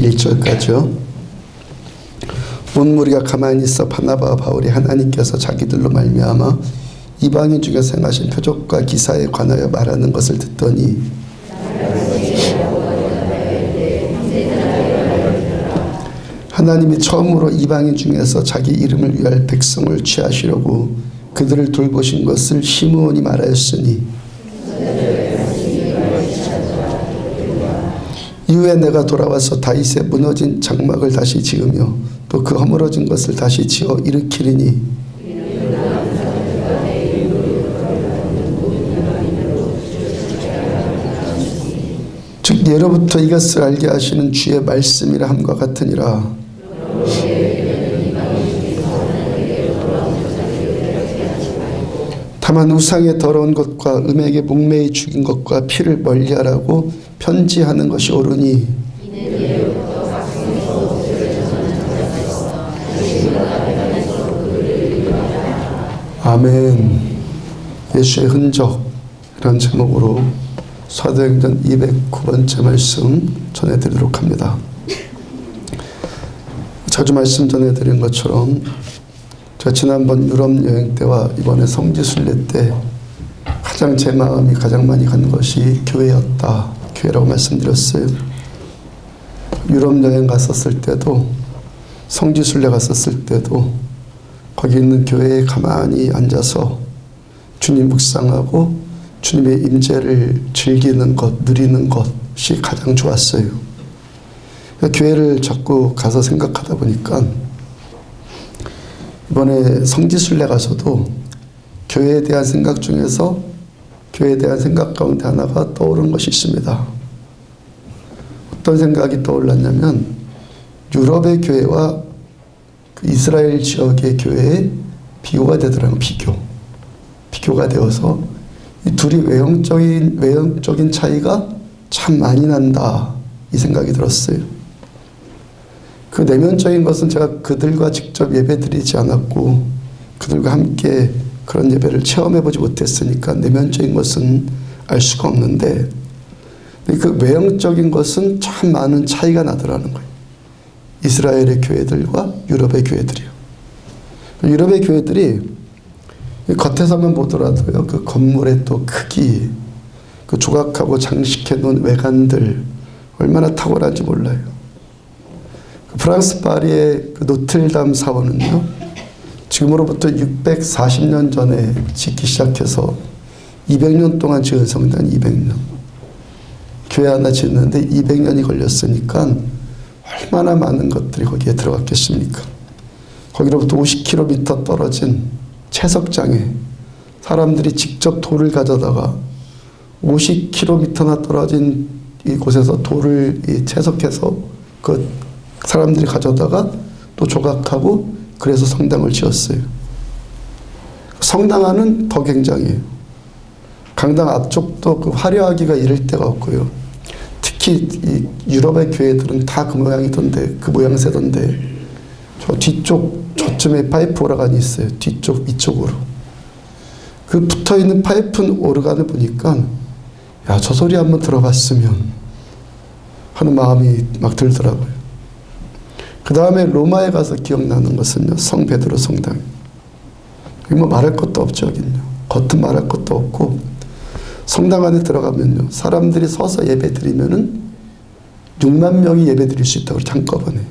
1절까지요. 온 무리가 가만히 있어 바나바와 바울이 하나님께서 자기들로 말미암아 이방인 중에서 행하신 표적과 기사에 관하여 말하는 것을 듣더니 하나님이 처음으로 이방인 중에서 자기 이름을 위할 백성을 취하시려고 그들을 돌보신 것을 시므온이 말하였으니 이후에 내가 돌아와서 다윗의 무너진 장막을 다시 지으며 또 그 허물어진 것을 다시 지어 일으키리니 즉 예로부터 이것을 알게 하시는 주의 말씀이라 함과 같으니라. 다만 우상의 더러운 것과 음행에 목매이 죽인 것과 피를 멀리하라고 편지하는 것이 옳으니 아멘. 예수의 흔적 이런 제목으로 사도행전 209번째 말씀 전해드리도록 합니다. 자주 말씀 전해드린 것처럼 제가 지난번 유럽 여행 때와 이번에 성지순례 때 가장 제 마음이 가장 많이 간 것이 교회였다. 교회라고 말씀드렸어요. 유럽 여행 갔었을 때도 성지순례 갔었을 때도 거기 있는 교회에 가만히 앉아서 주님 묵상하고 주님의 임재를 즐기는 것, 누리는 것이 가장 좋았어요. 교회를 자꾸 가서 생각하다 보니까 이번에 성지순례 가서도 교회에 대한 생각 중에서 교회에 대한 생각 가운데 하나가 떠오른 것이 있습니다. 어떤 생각이 떠올랐냐면 유럽의 교회와 이스라엘 지역의 교회에 비교가 되더라고요. 비교가 되어서 이 둘이 외형적인 차이가 참 많이 난다. 이 생각이 들었어요. 그 내면적인 것은 제가 그들과 직접 예배 드리지 않았고 그들과 함께 그런 예배를 체험해보지 못했으니까 내면적인 것은 알 수가 없는데 그 외형적인 것은 참 많은 차이가 나더라는 거예요. 이스라엘의 교회들과 유럽의 교회들이요. 유럽의 교회들이 겉에서만 보더라도요, 그 건물의 또 크기, 그 조각하고 장식해 놓은 외관들 얼마나 탁월한지 몰라요. 프랑스 파리의 그 노틀담 사원은요, 지금으로부터 640년 전에 짓기 시작해서 200년 동안 지은 성당 200년. 교회 하나 짓는데 200년이 걸렸으니까 얼마나 많은 것들이 거기에 들어갔겠습니까? 거기로부터 50km 떨어진 채석장에 사람들이 직접 돌을 가져다가 50km나 떨어진 이곳에서 돌을 채석해서 그 사람들이 가져다가 또 조각하고 그래서 성당을 지었어요. 성당 안은 더 굉장해요. 강당 앞쪽도 그 화려하기가 이를 데가 없고요. 특히 이 유럽의 교회들은 다 그 모양이던데, 그 모양새던데, 저 뒤쪽 저쯤에 파이프 오르간이 있어요. 뒤쪽 위쪽으로. 그 붙어있는 파이프 오르간을 보니까 야, 저 소리 한번 들어봤으면 하는 마음이 막 들더라고요. 그 다음에 로마에 가서 기억나는 것은요, 성 베드로 성당. 여기 뭐 말할 것도 없죠, 여기는요. 겉은 말할 것도 없고, 성당 안에 들어가면요, 사람들이 서서 예배 드리면은 6만 명이 예배 드릴 수 있다고 그러죠, 한꺼번에.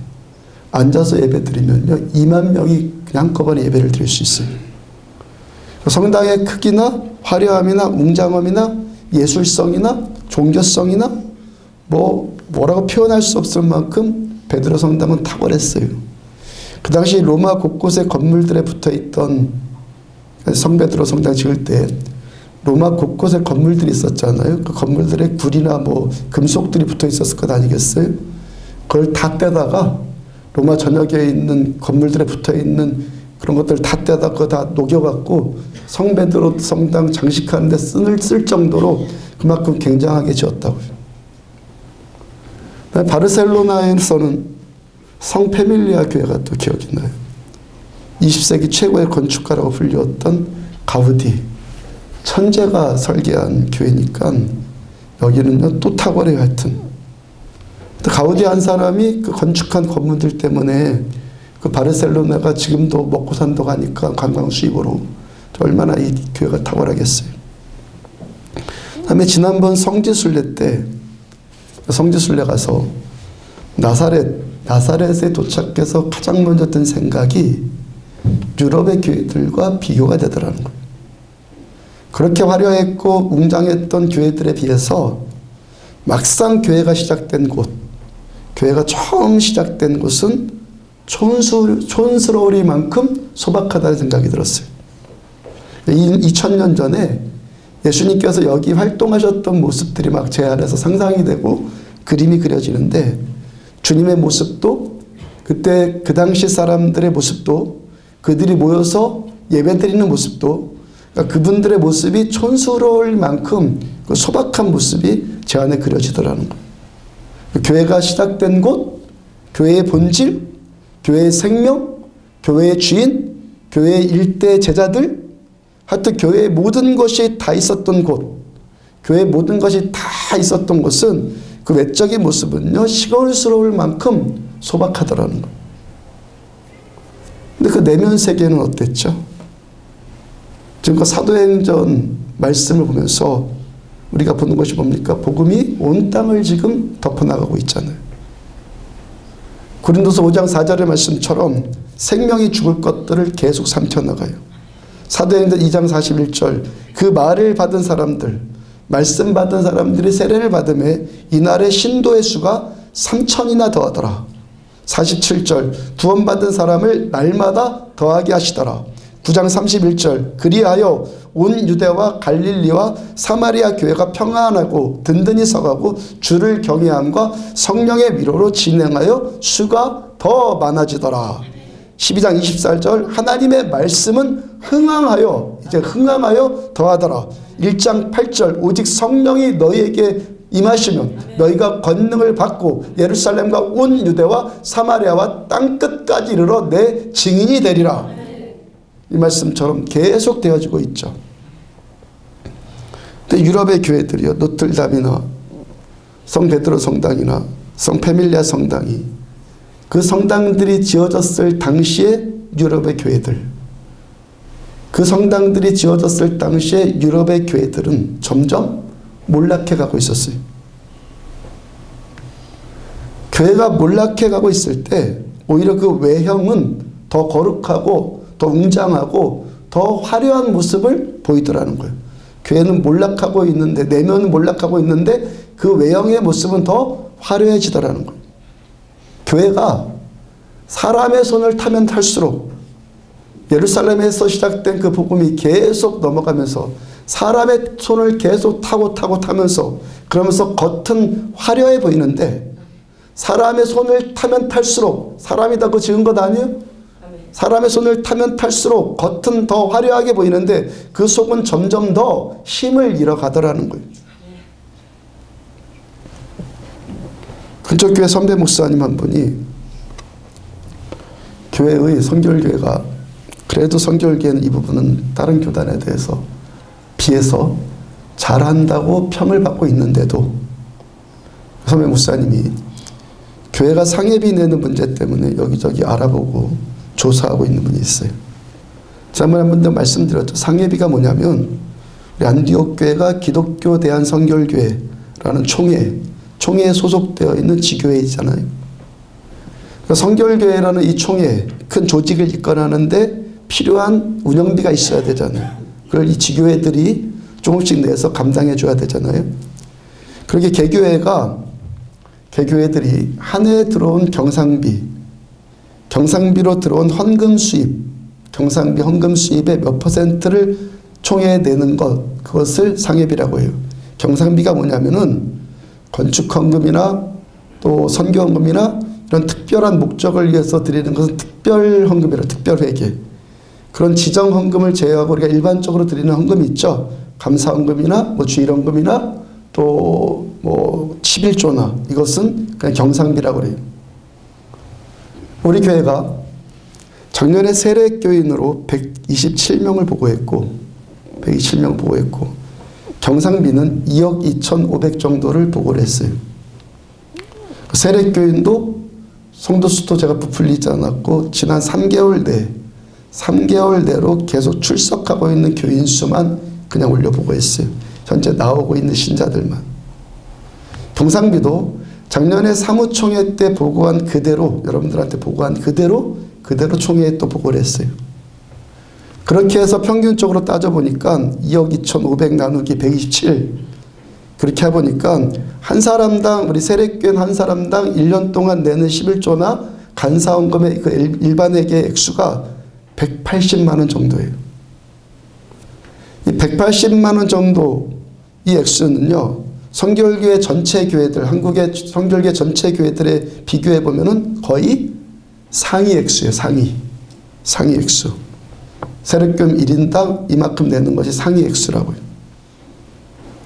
앉아서 예배 드리면요, 2만 명이 그냥 한꺼번에 예배를 드릴 수 있어요. 성당의 크기나 화려함이나 웅장함이나 예술성이나 종교성이나 뭐라고 표현할 수 없을 만큼 베드로 성당은 탁월했어요. 그 당시 로마 곳곳에 건물들에 붙어있던 성 베드로 성당 지을 때 로마 곳곳에 건물들이 있었잖아요. 그 건물들에 굴이나 뭐 금속들이 붙어 있었을 것 아니겠어요? 그걸 다 떼다가 로마 전역에 있는 건물들에 붙어 있는 그런 것들 다 떼다 그거 다 녹여갖고 성 베드로 성당 장식하는데 쓸 정도로 그만큼 굉장하게 지었다고요. 바르셀로나에서는 성 페밀리아 교회가 또 기억이 나요. 20세기 최고의 건축가라고 불리웠던 가우디, 천재가 설계한 교회니까 여기는요 또 탁월해요. 하여튼 가우디 한 사람이 그 건축한 건물들 때문에 그 바르셀로나가 지금도 먹고 산다고 하니까 관광 수입으로 얼마나 이 교회가 탁월하겠어요. 다음에 지난번 성지순례 때 성지순례 가서 나사렛에 도착해서 가장 먼저 든 생각이 유럽의 교회들과 비교가 되더라는 거예요. 그렇게 화려했고 웅장했던 교회들에 비해서 막상 교회가 시작된 곳, 교회가 처음 시작된 곳은 촌스러우리만큼 소박하다는 생각이 들었어요. 2000년 전에 예수님께서 여기 활동하셨던 모습들이 막 제 안에서 상상이 되고 그림이 그려지는데, 주님의 모습도 그때 그 당시 사람들의 모습도 그들이 모여서 예배드리는 모습도, 그러니까 그분들의 모습이 촌스러울 만큼 그 소박한 모습이 제 안에 그려지더라는 거예요. 교회가 시작된 곳, 교회의 본질, 교회의 생명, 교회의 주인, 교회의 일대 제자들, 하여튼 교회의 모든 것이 다 있었던 곳, 교회의 모든 것이 다 있었던 곳은 그 외적인 모습은요 시골스러울 만큼 소박하더라는 거예요. 근데 그 내면 세계는 어땠죠? 지금 그 사도행전 말씀을 보면서 우리가 보는 것이 뭡니까? 복음이 온 땅을 지금 덮어나가고 있잖아요. 고린도서 5장 4절의 말씀처럼 생명이 죽을 것들을 계속 삼켜나가요. 사도행전 2장 41절 그 말을 받은 사람들, 말씀 받은 사람들이 세례를 받음에 이날의 신도의 수가 3,000이나 더하더라. 47절 구원받은 사람을 날마다 더하게 하시더라. 9장 31절 그리하여 온 유대와 갈릴리와 사마리아 교회가 평안하고 든든히 서가고 주를 경외함과 성령의 위로로 진행하여 수가 더 많아지더라. 12장 24절 하나님의 말씀은 흥황하여 더하더라. 1장 8절 오직 성령이 너희에게 임하시면 너희가 권능을 받고 예루살렘과 온 유대와 사마리아와 땅끝까지 이르러 내 증인이 되리라. 이 말씀처럼 계속 되어지고 있죠. 근데 유럽의 교회들이요, 노틀담이나 성 베드로 성당이나 성 페밀리아 성당이, 그 성당들이 지어졌을 당시에 유럽의 교회들, 그 성당들이 지어졌을 당시에 유럽의 교회들은 점점 몰락해 가고 있었어요. 교회가 몰락해 가고 있을 때 오히려 그 외형은 더 거룩하고 더 웅장하고 더 화려한 모습을 보이더라는 거예요. 교회는 몰락하고 있는데, 내면은 몰락하고 있는데 그 외형의 모습은 더 화려해지더라는 거예요. 교회가 사람의 손을 타면 탈수록, 예루살렘에서 시작된 그 복음이 계속 넘어가면서 사람의 손을 계속 타면서, 그러면서 겉은 화려해 보이는데 사람의 손을 타면 탈수록, 사람이 다 그 지은 것 아니에요? 사람의 손을 타면 탈수록 겉은 더 화려하게 보이는데 그 속은 점점 더 힘을 잃어가더라는 거예요. 근처 교회 선배 목사님 한 분이 교회의 성결교회가, 그래도 성결교회는 이 부분은 다른 교단에 대해서 비해서 잘한다고 평을 받고 있는데도, 선배 목사님이 교회가 상회비 내는 문제 때문에 여기저기 알아보고 조사하고 있는 분이 있어요. 지난번에 한 번 더 말씀드렸죠. 상회비가 뭐냐면 우리 안디옥 교회가 기독교 대한 성결교회라는 총회에 소속되어 있는 지교회이잖아요. 그러니까 성결교회라는 이 총회, 큰 조직을 이끌어내는데 필요한 운영비가 있어야 되잖아요. 그걸 이 지교회들이 조금씩 내서 감당해 줘야 되잖아요. 그렇게 개교회들이 한 해에 들어온 경상비로 들어온 헌금 수입, 경상비 헌금 수입의 몇 퍼센트를 총회에 내는 것, 그것을 상회비라고 해요. 경상비가 뭐냐면은 건축 헌금이나 또 선교 헌금이나 이런 특별한 목적을 위해서 드리는 것은 특별 헌금이라, 특별 회계. 그런 지정 헌금을 제외하고 우리가 일반적으로 드리는 헌금이 있죠. 감사 헌금이나 뭐 주일 헌금이나 또 뭐 11조나, 이것은 그냥 경상비라고 그래요. 우리 교회가 작년에 세례교인으로 127명을 보고했고 경상비는 2억 2,500 정도를 보고를 했어요. 세례교인도 성도 수도 제가 부풀리지 않았고 지난 3개월 내로 계속 출석하고 있는 교인 수만 그냥 올려보고 있어요. 현재 나오고 있는 신자들만. 경상비도 작년에 사무총회 때 보고한 그대로, 여러분들한테 보고한 그대로 총회에 또 보고를 했어요. 그렇게 해서 평균적으로 따져보니까 2억 2,500 나누기 127 그렇게 해보니까 한 사람당, 우리 세례교인 한 사람당 1년 동안 내는 11조나 간사원금의 그 일반회계 액수가 180만 원 정도예요. 이 180만 원 정도 이 액수는요, 성결교회 전체 교회들, 한국의 성결교회 전체 교회들에 비교해 보면은 거의 상위 액수예요. 상위 액수. 세례교인 1인당 이만큼 내는 것이 상위 액수라고요.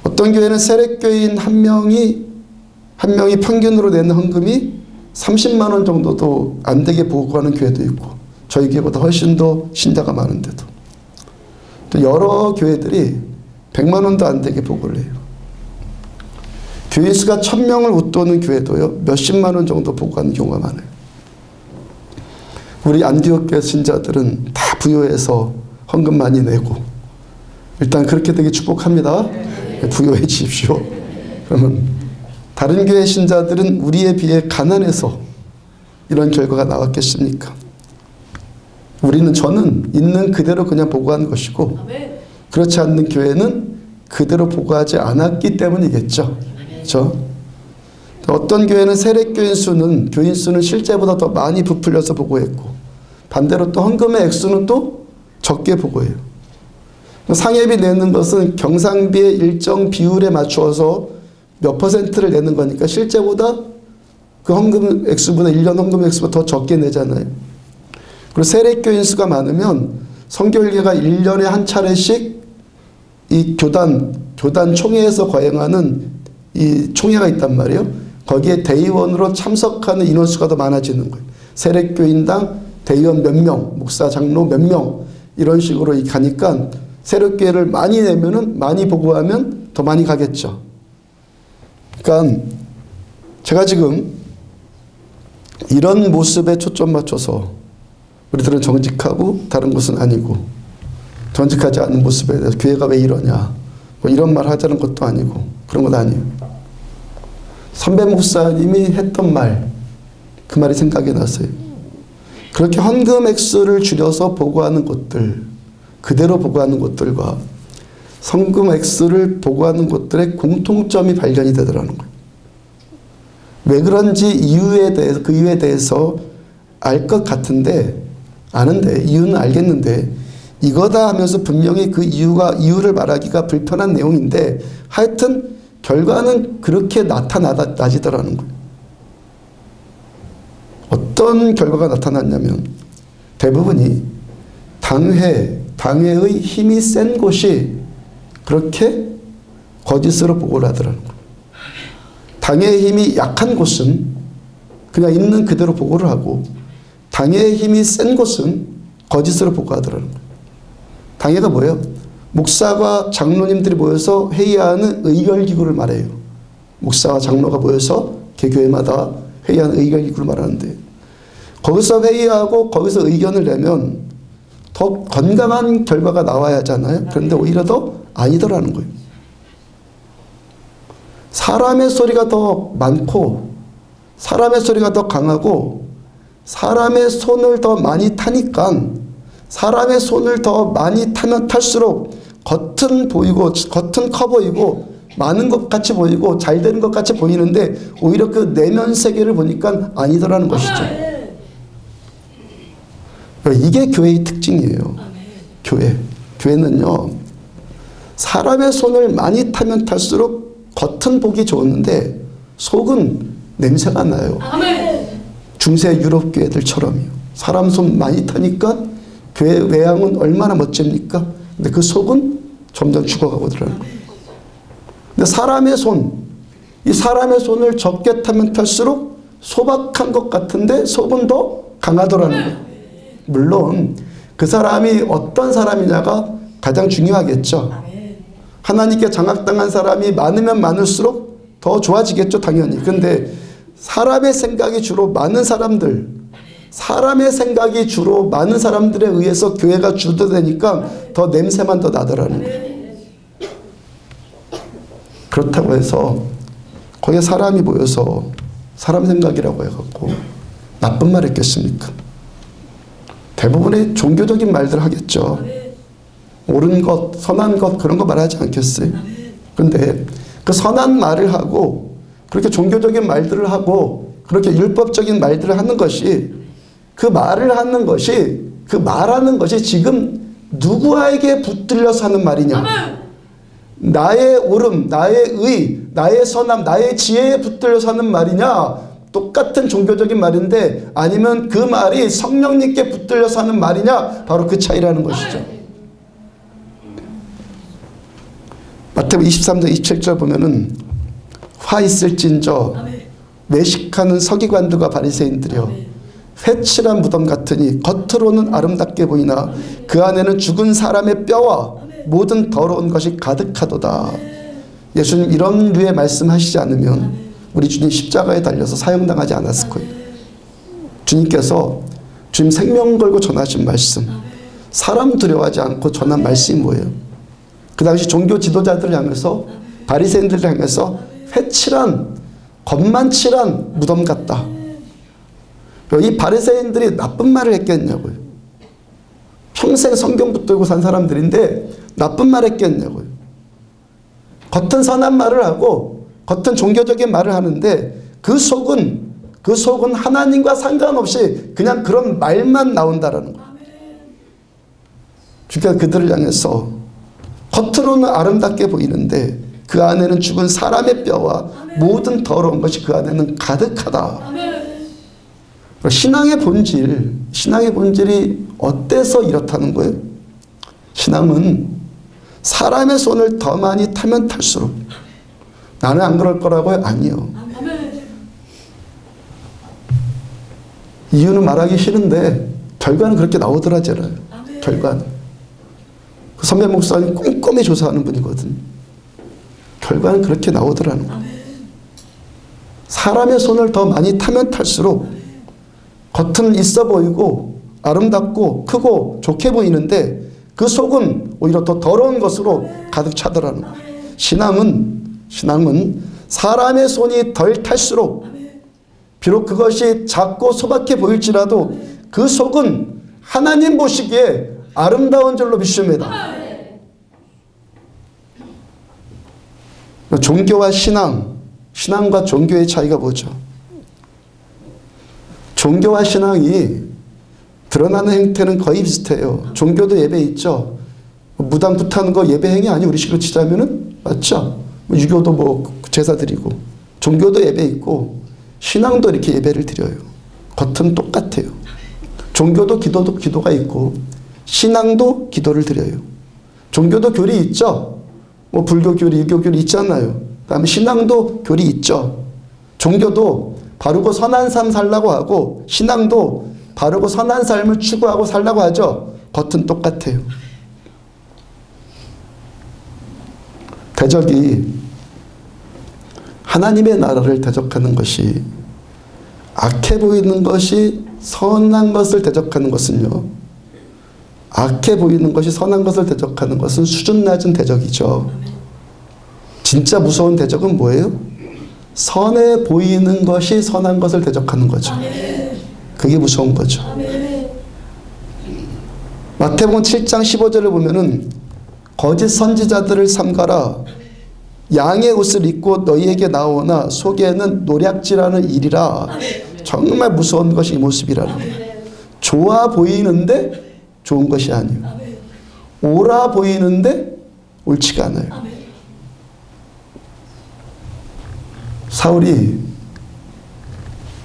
어떤 교회는 세례교인 한 명이 평균으로 내는 헌금이 30만 원 정도도 안 되게 보고하는 교회도 있고, 저희 교회보다 훨씬 더 신자가 많은데도 또 여러 교회들이 100만 원도 안 되게 보고를 해요. 교인 수가 1000명을 웃도는 교회도요, 몇십만 원 정도 보고하는 경우가 많아요. 우리 안디옥 교회 신자들은 다 부요해서 헌금 많이 내고, 일단 그렇게 되게 축복합니다. 부요해 주십시오. 그러면 다른 교회 신자들은 우리에 비해 가난해서 이런 결과가 나왔겠습니까? 저는 있는 그대로 그냥 보고한 것이고, 그렇지 않는 교회는 그대로 보고하지 않았기 때문이겠죠. 그렇죠? 어떤 교회는 교인 수는 실제보다 더 많이 부풀려서 보고했고, 반대로 또 헌금의 액수는 또 적게 보고해요. 상회비 내는 것은 경상비의 일정 비율에 맞추어서 몇 퍼센트를 내는 거니까 실제보다 그 헌금 액수보다 1년 헌금 액수보다 더 적게 내잖아요. 그리고 세례교인 수가 많으면 성결교회가 1년에 한 차례씩 이 교단 총회에서 거행하는 이 총회가 있단 말이에요. 거기에 대의원으로 참석하는 인원수가 더 많아지는 거예요. 세례교인당 대의원 몇 명, 목사, 장로 몇 명 이런 식으로 가니까 세례교회를 많이 내면은, 많이 보고하면 더 많이 가겠죠. 그러니까 제가 지금 이런 모습에 초점 맞춰서 우리들은 정직하고 다른 것은 아니고, 정직하지 않은 모습에 대해서 교회가 왜 이러냐 뭐 이런 말 하자는 것도 아니고 그런 건 아니에요. 선배 목사님이 했던 말, 그 말이 생각이 났어요. 그렇게 헌금 액수를 줄여서 보고하는 것들, 그대로 보고하는 것들과 헌금 액수를 보고하는 것들의 공통점이 발견이 되더라는 거예요. 왜 그런지 그 이유에 대해서 알 것 같은데, 아는데, 이유는 알겠는데, 이거다 하면서 분명히 그 이유를 말하기가 불편한 내용인데, 하여튼 결과는 그렇게 나지더라는 거예요. 어떤 결과가 나타났냐면, 대부분이 당회의 힘이 센 곳이 그렇게 거짓으로 보고를 하더라는 거예요. 당회의 힘이 약한 곳은 그냥 있는 그대로 보고를 하고, 당회의 힘이 센 곳은 거짓으로 보고하더라는 거예요. 당회가 뭐예요? 목사와 장로님들이 모여서 회의하는 의결기구를 말해요. 목사와 장로가 모여서 개교회마다 회의하는 의결기구를 말하는데, 거기서 회의하고 거기서 의견을 내면 더 건강한 결과가 나와야 하잖아요. 그런데 오히려 더 아니더라는 거예요. 사람의 소리가 더 많고, 사람의 소리가 더 강하고, 사람의 손을 더 많이 타니까, 사람의 손을 더 많이 타면 탈수록 겉은 커 보이고 많은 것 같이 보이고 잘 되는 것 같이 보이는데, 오히려 그 내면 세계를 보니까 아니더라는 것이죠. 이게 교회의 특징이에요. 교회는요, 사람의 손을 많이 타면 탈수록 겉은 보기 좋은데 속은 냄새가 나요. 중세 유럽 교회들처럼요. 사람 손 많이 타니까 교회 외양은 얼마나 멋집니까? 근데 그 속은 점점 죽어가고 들어요. 근데 이 사람의 손을 적게 타면 탈수록 소박한 것 같은데 속은 더 강하더라는 거예요. 물론 그 사람이 어떤 사람이냐가 가장 중요하겠죠. 하나님께 장악당한 사람이 많으면 많을수록 더 좋아지겠죠, 당연히. 근데 사람의 생각이 주로 많은 사람들, 사람의 생각이 주로 많은 사람들에 의해서 교회가 주도되니까 더 냄새만 더 나더라는 거예요. 그렇다고 해서 거기에 사람이 모여서 사람 생각이라고 해갖고 나쁜 말 했겠습니까? 대부분의 종교적인 말들 하겠죠. 옳은 것, 선한 것 그런 거 말하지 않겠어요? 근데 그 선한 말을 하고 그렇게 종교적인 말들을 하고 그렇게 율법적인 말들을 하는 것이 그 말을 하는 것이 그 말하는 것이 지금 누구에게 붙들려서 하는 말이냐? 나의 옳음, 나의 의, 나의 선함, 나의 지혜에 붙들려서 하는 말이냐? 똑같은 종교적인 말인데 아니면 그 말이 성령님께 붙들려서 하는 말이냐? 바로 그 차이라는 것이죠. 마태복음 23장 27절 보면은 화 있을진저 외식하는 서기관들과 바리새인들이여 회칠한 무덤 같으니 겉으로는 아름답게 보이나 그 안에는 죽은 사람의 뼈와 모든 더러운 것이 가득하도다. 예수님 이런 류의 말씀하시지 않으면 우리 주님 십자가에 달려서 사형당하지 않았을 거예요. 주님께서 주님 생명 걸고 전하신 말씀, 사람 두려워하지 않고 전한 말씀이 뭐예요? 그 당시 종교 지도자들을 향해서 바리새인들을 향해서 회칠한 겁만칠한 무덤 같다. 이 바리새인들이 나쁜 말을 했겠냐고요. 평생 성경 붙들고 산 사람들인데 나쁜 말 했겠냐고요. 겉은 선한 말을 하고 겉은 종교적인 말을 하는데 그 속은 하나님과 상관없이 그냥 그런 말만 나온다라는 거예요. 그러니까 그들을 향해서 겉으로는 아름답게 보이는데 그 안에는 죽은 사람의 뼈와 모든 더러운 것이 그 안에는 가득하다. 신앙의 본질이 어때서 이렇다는 거예요? 신앙은 사람의 손을 더 많이 타면 탈수록 나는 안 그럴 거라고요? 아니요. 이유는 말하기 싫은데 결과는 그렇게 나오더라잖아요. 결과는. 그 선배 목사님 꼼꼼히 조사하는 분이거든. 결과는 그렇게 나오더라는 거예요. 사람의 손을 더 많이 타면 탈수록 겉은 있어 보이고 아름답고 크고 좋게 보이는데 그 속은 오히려 더 더러운 것으로 가득 차더라는 거예요. 신앙은 사람의 손이 덜 탈수록 비록 그것이 작고 소박해 보일지라도 그 속은 하나님 보시기에 아름다운 줄로 비춥니다. 종교와 신앙과 종교의 차이가 뭐죠? 종교와 신앙이 드러나는 행태는 거의 비슷해요. 종교도 예배 있죠. 무당부터 거 예배 행위 아니 우리식으로 치자면은 맞죠? 유교도 뭐 제사 드리고 종교도 예배 있고 신앙도 이렇게 예배를 드려요. 겉은 똑같아요. 종교도 기도가 있고 신앙도 기도를 드려요. 종교도 교리 있죠. 뭐 불교 교리, 유교 교리 있잖아요. 그다음에 신앙도 교리 있죠. 종교도 바르고 선한 삶 살라고 하고 신앙도 바르고 선한 삶을 추구하고 살라고 하죠. 겉은 똑같아요. 대적이 하나님의 나라를 대적하는 것이 악해 보이는 것이 선한 것을 대적하는 것은요. 악해 보이는 것이 선한 것을 대적하는 것은 수준 낮은 대적이죠. 진짜 무서운 대적은 뭐예요? 선해 보이는 것이 선한 것을 대적하는 거죠. 그게 무서운 거죠. 마태복음 7장 15절을 보면은 거짓 선지자들을 삼가라. 양의 옷을 입고 너희에게 나오나 속에는 노략질하는 일이라. 정말 무서운 것이 이 모습이라는 거예요. 좋아 보이는데 좋은 것이 아니에요. 옳아 보이는데 옳지가 않아요.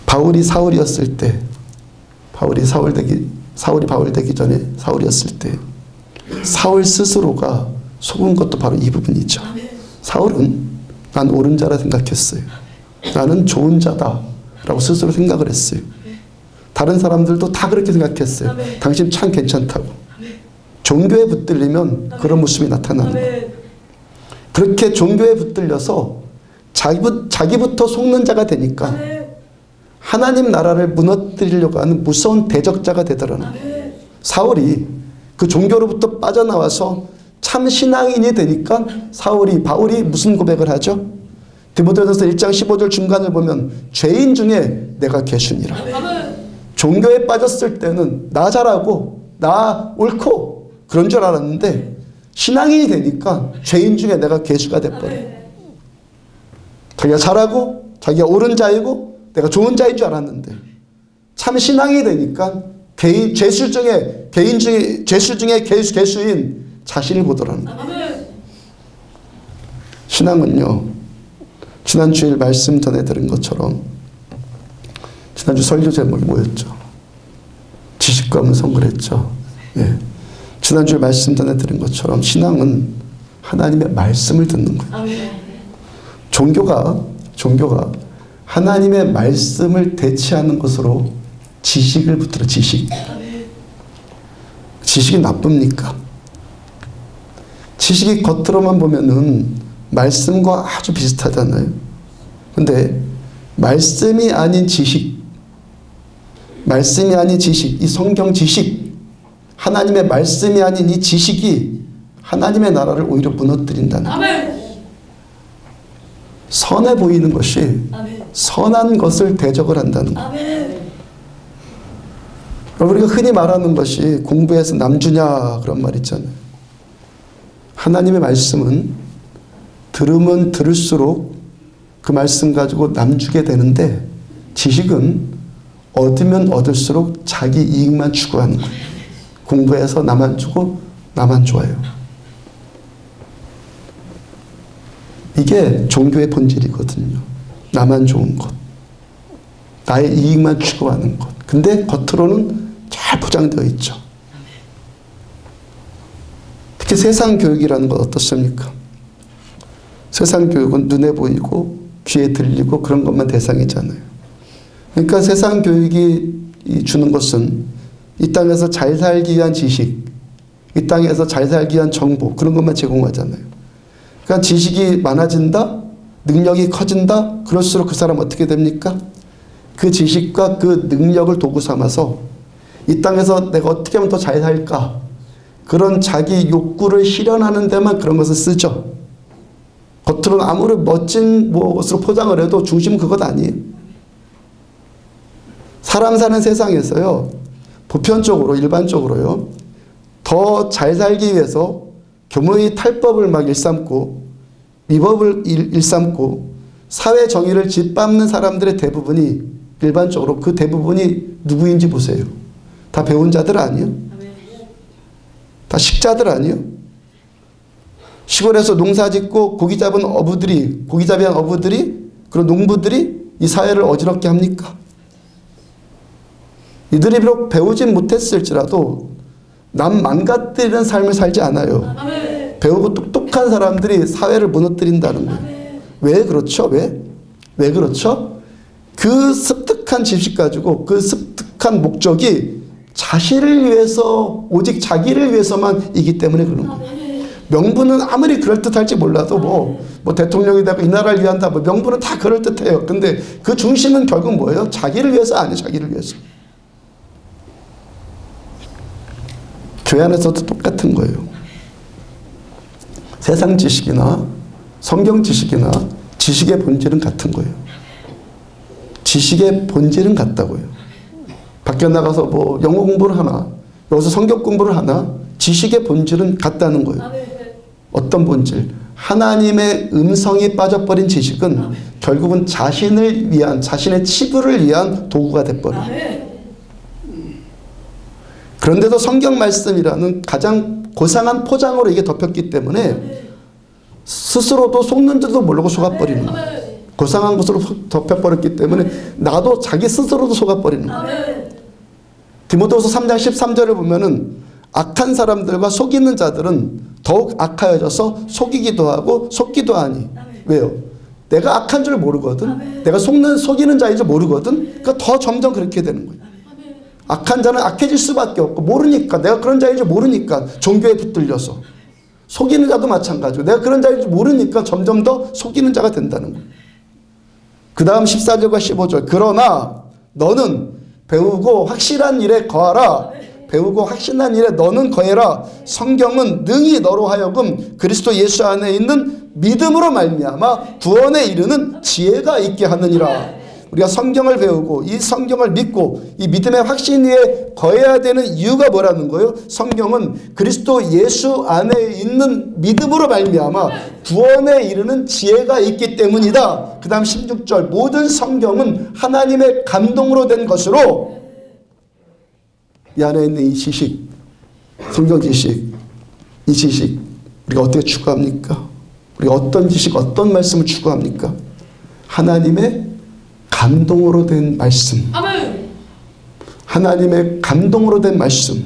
바울이 사울이었을 때, 바울이 바울 되기 전에 사울이었을 때 사울 스스로가 속은 것도 바로 이 부분이죠. 사울은 난 옳은 자라 생각했어요. 나는 좋은 자다라고 스스로 생각을 했어요. 다른 사람들도 다 그렇게 생각했어요. 당신 참 괜찮다고. 종교에 붙들리면 그런 모습이 나타나는 거예요. 그렇게 종교에 붙들려서 자기부터 속는 자가 되니까 하나님 나라를 무너뜨리려고 하는 무서운 대적자가 되더라는 거예요. 사울이 그 종교로부터 빠져나와서 참 신앙인이 되니까 바울이 무슨 고백을 하죠? 디모데전서 1장 15절 중간을 보면 죄인 중에 내가 괴순이라. 종교에 빠졌을 때는 나 잘하고 나 옳고 그런 줄 알았는데 신앙인이 되니까 죄인 중에 내가 괴수가 돼버려요. 자기가 잘하고 자기가 옳은 자이고 내가 좋은 자인 줄 알았는데 참 신앙이 되니까 죄수 중에 괴수인 자신을 보더라는 거예요. 신앙은요, 지난 주일 말씀 전에 들은 것처럼 지난주 설교 제목이 뭐였죠? 지식과 음성 그랬죠. 예. 지난주에 말씀 전에 들은 것처럼 신앙은 하나님의 말씀을 듣는 거예요. 종교가 하나님의 말씀을 대체하는 것으로 지식을 붙들어. 지식이 나쁩니까? 지식이 겉으로만 보면은 말씀과 아주 비슷하잖아요. 근데 말씀이 아닌 지식, 이 성경 지식, 하나님의 말씀이 아닌 이 지식이 하나님의 나라를 오히려 무너뜨린다는 거예요. 선해 보이는 것이 선한 것을 대적을 한다는 거예요. 우리가 흔히 말하는 것이 공부해서 남주냐 그런 말 있잖아요. 하나님의 말씀은 들으면 들을수록 그 말씀 가지고 남주게 되는데 지식은 얻으면 얻을수록 자기 이익만 추구하는 거예요. 공부해서 나만 주고 나만 좋아요. 이게 종교의 본질이거든요. 나만 좋은 것, 나의 이익만 추구하는 것. 근데 겉으로는 잘 포장되어 있죠. 특히 세상 교육이라는 건 어떻습니까? 세상 교육은 눈에 보이고 귀에 들리고 그런 것만 대상이잖아요. 그러니까 세상 교육이 주는 것은 이 땅에서 잘 살기 위한 지식, 이 땅에서 잘 살기 위한 정보, 그런 것만 제공하잖아요. 그러니까 지식이 많아진다, 능력이 커진다, 그럴수록 그 사람 어떻게 됩니까? 그 지식과 그 능력을 도구 삼아서 이 땅에서 내가 어떻게 하면 더 잘 살까? 그런 자기 욕구를 실현하는 데만 그런 것을 쓰죠. 겉으로는 아무리 멋진 것으로 포장을 해도 중심은 그것 아니에요. 사람 사는 세상에서요, 보편적으로, 일반적으로요, 더 잘 살기 위해서 교묘히 탈법을 막 일삼고, 위법을 일삼고, 사회 정의를 짓밟는 사람들의 대부분이, 일반적으로 그 대부분이 누구인지 보세요. 다 배운 자들 아니에요? 다 식자들 아니에요? 시골에서 농사 짓고 고기 잡은 어부들이, 그런 농부들이 이 사회를 어지럽게 합니까? 이들이 비록 배우진 못했을지라도 남 망가뜨리는 삶을 살지 않아요. 배우고 똑똑한 사람들이 사회를 무너뜨린다는 거예요. 왜 그렇죠? 왜 그렇죠? 그 습득한 지식 가지고 그 습득한 목적이 자신을 위해서, 오직 자기를 위해서만 이기 때문에 그런 거예요. 명분은 아무리 그럴듯할지 몰라도 뭐 대통령이 되고 이 나라를 위한다, 명분은 다 그럴듯해요. 근데 그 중심은 결국 뭐예요? 자기를 위해서 아니에요. 자기를 위해서. 교회 안에서도 똑같은 거예요. 세상 지식이나 성경 지식이나 지식의 본질은 같은 거예요. 지식의 본질은 같다고요. 밖에 나가서 영어 공부를 하나, 여기서 성경 공부를 하나, 지식의 본질은 같다는 거예요. 어떤 본질? 하나님의 음성이 빠져버린 지식은 결국은 자신을 위한, 자신의 치부를 위한 도구가 돼버려요. 그런데도 성경 말씀이라는 가장 고상한 포장으로 이게 덮였기 때문에 스스로도 속는지도 모르고 속아버리는 거예요. 고상한 것으로 덮여버렸기 때문에 나도 자기 스스로도 속아버리는 거예요. 디모데후서 3장 13절을 보면은 악한 사람들과 속이는 자들은 더욱 악하여져서 속이기도 하고 속기도 하니. 왜요? 내가 악한 줄 모르거든. 내가 속이는 자인 줄 모르거든. 그러니까 더 점점 그렇게 되는 거예요. 악한 자는 악해질 수밖에 없고, 모르니까, 내가 그런 자인 줄 모르니까 종교에 붙들려서. 속이는 자도 마찬가지고, 내가 그런 자인 줄 모르니까 점점 더 속이는 자가 된다는 거예요. 그 다음 14절과 15절. 그러나 너는 배우고 확실한 일에 거하라. 배우고 확신한 일에 너는 거해라. 성경은 능히 너로 하여금 그리스도 예수 안에 있는 믿음으로 말미암아 구원에 이르는 지혜가 있게 하느니라. 우리가 성경을 배우고 이 성경을 믿고 이 믿음의 확신 위에 거해야 되는 이유가 뭐라는 거예요? 성경은 그리스도 예수 안에 있는 믿음으로 말미암아 구원에 이르는 지혜가 있기 때문이다. 그 다음 16절 모든 성경은 하나님의 감동으로 된 것으로 이 안에 있는 이 지식, 성경 지식, 이 지식 우리가 어떻게 추구합니까? 우리가 어떤 지식, 어떤 말씀을 추구합니까? 하나님의 감동으로 된 말씀. 아멘. 하나님의 감동으로 된 말씀.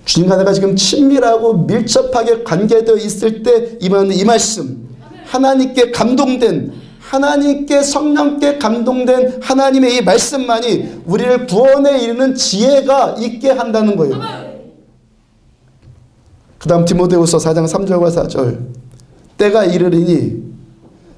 주님과 내가 지금 친밀하고 밀접하게 관계되어 있을 때 임하는 이 말씀. 하나님께 감동된, 하나님께 성령께 감동된 하나님의 이 말씀만이 우리를 구원에 이르는 지혜가 있게 한다는 거예요. 그 다음 디모데후서 4장 3절과 4절 때가 이르리니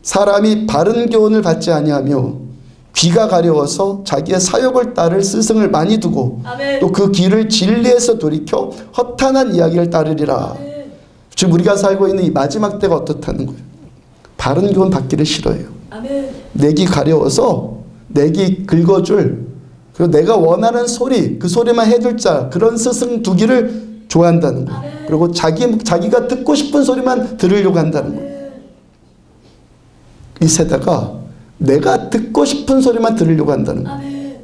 사람이 바른 교훈을 받지 아니하며 귀가 가려워서 자기의 사욕을 따를 스승을 많이 두고 또 그 길을 진리에서 돌이켜 허탄한 이야기를 따르리라. 아멘. 지금 우리가 살고 있는 이 마지막 때가 어떻다는 거예요? 바른 교훈 받기를 싫어해요. 아멘. 내 귀 가려워서 내 귀 긁어줄 그리고 내가 원하는 소리 그 소리만 해줄 자 그런 스승 두기를 좋아한다는 거예요. 아멘. 그리고 자기가 듣고 싶은 소리만 들으려고 한다는 거예요. 이 세대가 내가 듣고 싶은 소리만 들으려고 한다는 거예요.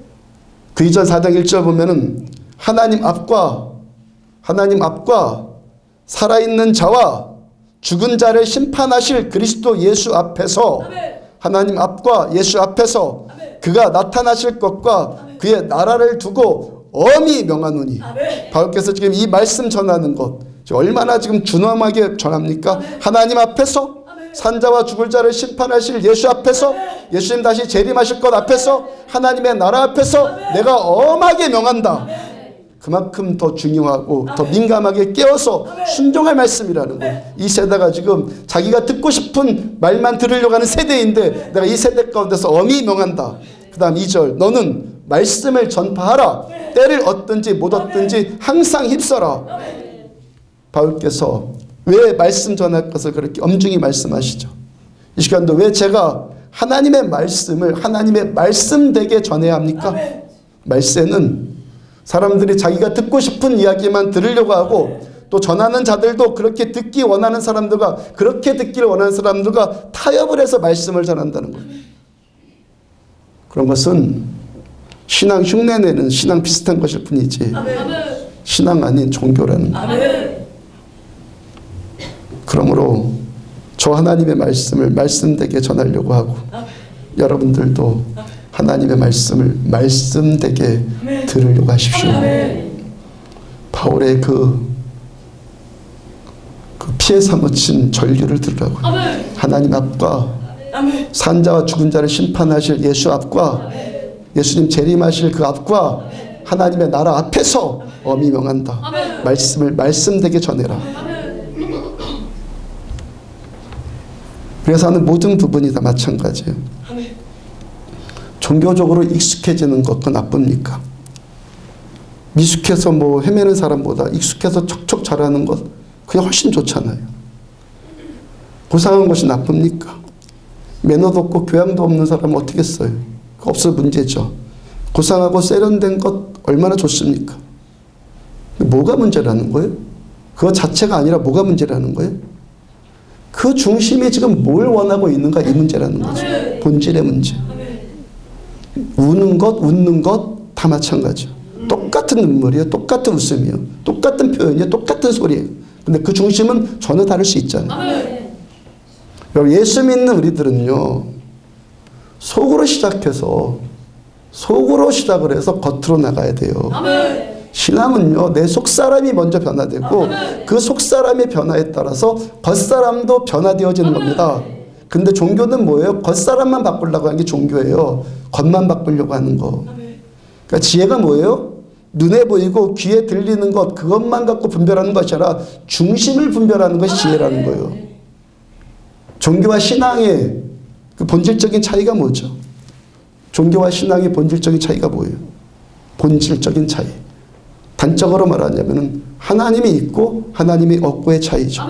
그 이전 4장 1절 보면은 하나님 앞과 살아있는 자와 죽은 자를 심판하실 그리스도 예수 앞에서 하나님 앞과 예수 앞에서 그가 나타나실 것과 그의 나라를 두고 엄히 명하노니 바울께서 지금 이 말씀 전하는 것 얼마나 지금 준엄하게 전합니까? 하나님 앞에서 산자와 죽을 자를 심판하실 예수 앞에서 예수님 다시 재림하실 것 앞에서 하나님의 나라 앞에서 내가 엄하게 명한다. 그만큼 더 중요하고 더 민감하게 깨어서 순종할 말씀이라는 거예요. 이 세대가 지금 자기가 듣고 싶은 말만 들으려고 하는 세대인데 내가 이 세대 가운데서 엄히 명한다. 그 다음 2절 너는 말씀을 전파하라. 때를 얻든지 못 얻든지 항상 힘써라. 바울께서 왜 말씀 전할 것을 그렇게 엄중히 말씀하시죠? 이 시간도 왜 제가 하나님의 말씀을 하나님의 말씀되게 전해야 합니까? 말세는 사람들이 자기가 듣고 싶은 이야기만 들으려고 하고 또 전하는 자들도 그렇게 듣기 원하는 사람들과 그렇게 듣기를 원하는 사람들과 타협을 해서 말씀을 전한다는 거예요. 그런 것은 신앙 흉내내는 신앙 비슷한 것일 뿐이지 신앙 아닌 종교라는 거예요. 그러므로 저 하나님의 말씀을 말씀되게 전하려고 하고 여러분들도 하나님의 말씀을 말씀되게 들으려고 하십시오. 바울의 그 피해 사무친 전류를 들으라고. 하나님 앞과 산자와 죽은 자를 심판하실 예수 앞과 예수님 재림하실 그 앞과 하나님의 나라 앞에서 엄히 명한다. 말씀을 말씀되게 전해라. 그래서 하는 모든 부분이 다 마찬가지예요. 종교적으로 익숙해지는 것 그건 나쁩니까? 미숙해서 뭐 헤매는 사람보다 익숙해서 척척 잘하는 것 그게 훨씬 좋잖아요. 고상한 것이 나쁩니까? 매너도 없고 교양도 없는 사람은 어떻게 써요? 그거 없어 문제죠. 고상하고 세련된 것 얼마나 좋습니까? 뭐가 문제라는 거예요? 그거 자체가 아니라 뭐가 문제라는 거예요? 그 중심이 지금 뭘 원하고 있는가 이 문제라는 거죠. 본질의 문제. 우는 것, 웃는 것 다 마찬가지요. 똑같은 눈물이에요. 똑같은 웃음이에요. 똑같은 표현이에요. 똑같은 소리예요. 근데 그 중심은 전혀 다를 수 있잖아요. 여러분 예수 믿는 우리들은요. 속으로 시작을 해서 겉으로 나가야 돼요. 신앙은요. 내 속사람이 먼저 변화되고 그 속사람의 변화에 따라서 겉사람도 변화되어지는 겁니다. 근데 종교는 뭐예요? 겉사람만 바꾸려고 하는 게 종교예요. 겉만 바꾸려고 하는 거. 그러니까 지혜가 뭐예요? 눈에 보이고 귀에 들리는 것 그것만 갖고 분별하는 것이 아니라 중심을 분별하는 것이 지혜라는 거예요. 종교와 신앙의 그 본질적인 차이가 뭐죠? 종교와 신앙의 본질적인 차이가 뭐예요? 본질적인 차이. 단적으로 말하자면 하나님이 있고 하나님이 없고의 차이죠.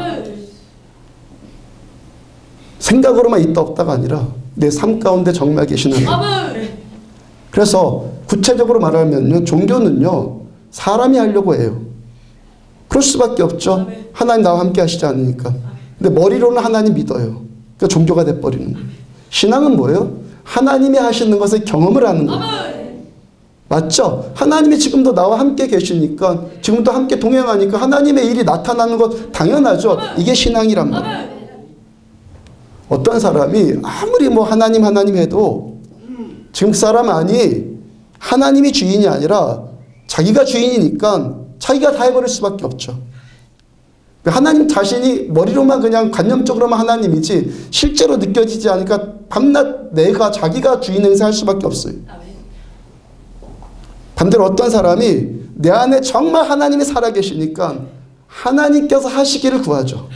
생각으로만 있다 없다가 아니라 내 삶 가운데 정말 계신 하나님. 그래서 구체적으로 말하면요, 종교는요 사람이 하려고 해요. 그럴 수밖에 없죠. 하나님 나와 함께 하시지 않으니까. 근데 머리로는 하나님 믿어요. 그러니까 종교가 돼버리는 거예요. 신앙은 뭐예요? 하나님이 하시는 것을 경험을 하는 거예요. 맞죠? 하나님이 지금도 나와 함께 계시니까, 지금도 함께 동행하니까 하나님의 일이 나타나는 것 당연하죠. 이게 신앙이란 말이에요. 어떤 사람이 아무리 뭐 하나님 해도 지금 그 사람이 하나님이 주인이 아니라 자기가 주인이니까 자기가 다 해버릴 수밖에 없죠. 하나님 자신이 머리로만 그냥 관념적으로만 하나님이지 실제로 느껴지지 않으니까 밤낮 자기가 주인 행세할 수밖에 없어요. 반대로 어떤 사람이 내 안에 정말 하나님이 살아계시니까 하나님께서 하시기를 구하죠.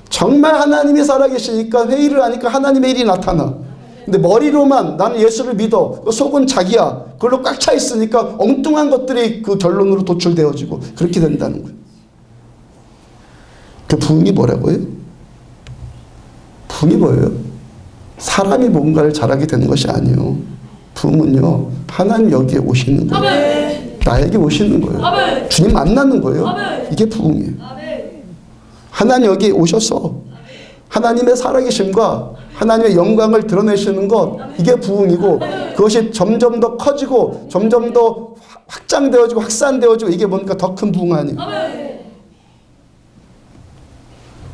정말 하나님이 살아계시니까 회의를 하니까 하나님의 일이 나타나. 근데 머리로만 나는 예수를 믿어. 속은 자기야. 그걸로 꽉 차 있으니까 엉뚱한 것들이 그 결론으로 도출되어지고 그렇게 된다는 거예요. 그 부흥이 뭐라고요? 부흥이 뭐예요? 사람이 뭔가를 잘하게 되는 것이 아니에요. 부흥은요, 하나님 여기에 오시는 거예요. 아멘. 나에게 오시는 거예요. 아멘. 주님 만나는 거예요. 아멘. 이게 부흥이에요. 아멘. 하나님 여기에 오셔서 하나님의 살아계심과 하나님의 영광을 드러내시는 것, 이게 부흥이고, 그것이 점점 더 커지고 점점 더 확장되어지고 확산되어지고, 이게 뭔가 더 큰 부흥 아니에요.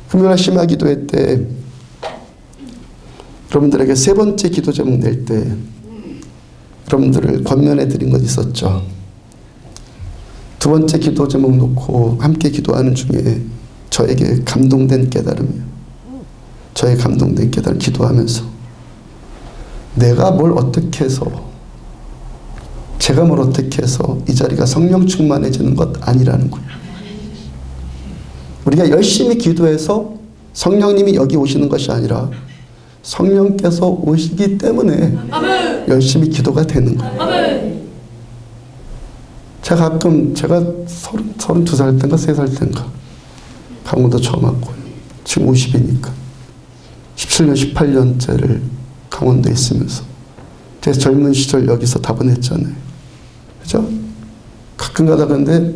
금요일 심야 기도회 때 여러분들에게 세 번째 기도 제목 낼 때 여러분들을 권면해 드린 것 있었죠. 두 번째 기도 제목 놓고 함께 기도하는 중에 저에게 감동된 깨달음이에요. 저의 감동된 깨달음, 기도하면서 내가 뭘 어떻게 해서, 제가 뭘 어떻게 해서 이 자리가 성령 충만해지는 것 아니라는 거예요. 우리가 열심히 기도해서 성령님이 여기 오시는 것이 아니라 성령께서 오시기 때문에 아멘. 열심히 기도가 되는 거예요. 아멘. 제가 32살 때인가 3살 때인가 강원도 처음 왔고요. 지금 50이니까 17년 18년째를 강원도에 있으면서 제 젊은 시절 여기서 다 보냈잖아요. 그죠? 가끔 가다 근데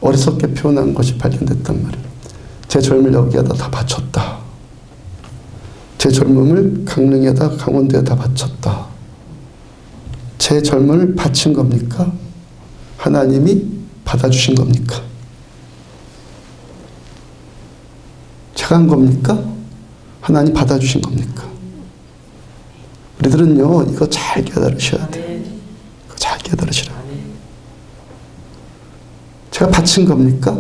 어리석게 표현한 것이 발견됐단 말이에요. 제 젊음을 여기에다 다 바쳤다. 제 젊음을 강릉에다 강원도에다 바쳤다. 제 젊음을 바친 겁니까? 하나님이 받아주신 겁니까? 제가 한 겁니까? 하나님 받아주신 겁니까? 우리들은요, 이거 잘 깨달으셔야 돼요. 이거 잘 깨달으시라고. 제가 바친 겁니까?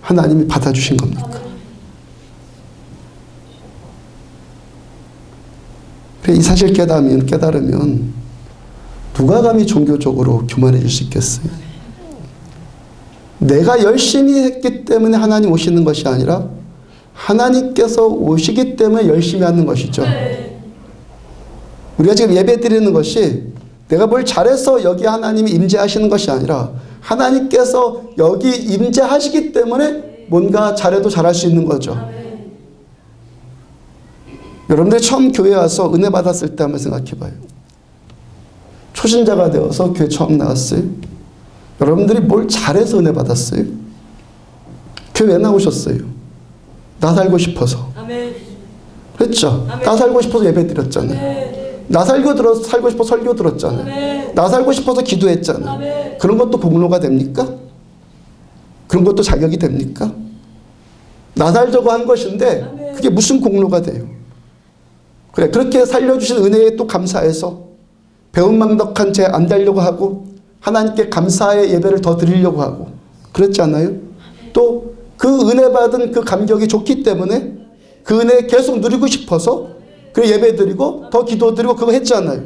하나님이 받아주신 겁니까? 이 사실 깨달으면 누가 감히 종교적으로 교만해질 수 있겠어요? 내가 열심히 했기 때문에 하나님 오시는 것이 아니라 하나님께서 오시기 때문에 열심히 하는 것이죠. 우리가 지금 예배 드리는 것이 내가 뭘 잘해서 여기 하나님이 임재하시는 것이 아니라 하나님께서 여기 임재하시기 때문에 뭔가 잘해도 잘할 수 있는 거죠. 여러분들이 처음 교회 와서 은혜 받았을 때 한번 생각해 봐요. 초신자가 되어서 교회 처음 나왔어요. 여러분들이 뭘 잘해서 은혜 받았어요? 교회 왜 나오셨어요? 나 살고 싶어서. 그렇죠? 나 살고 싶어서 예배 드렸잖아요. 나 살고 싶어서 설교 들었잖아요. 나 살고 싶어서 기도했잖아요. 그런 것도 공로가 됩니까? 그런 것도 자격이 됩니까? 나 살려고 한 것인데 그게 무슨 공로가 돼요? 그래, 그렇게 살려주신 은혜에 또 감사해서 배은망덕한 채 안 되려고 하고 하나님께 감사의 예배를 더 드리려고 하고 그렇지 않아요? 또 그 은혜 받은 그 감격이 좋기 때문에 그 은혜 계속 누리고 싶어서 그 예배 드리고 더 기도 드리고 그거 했잖아요.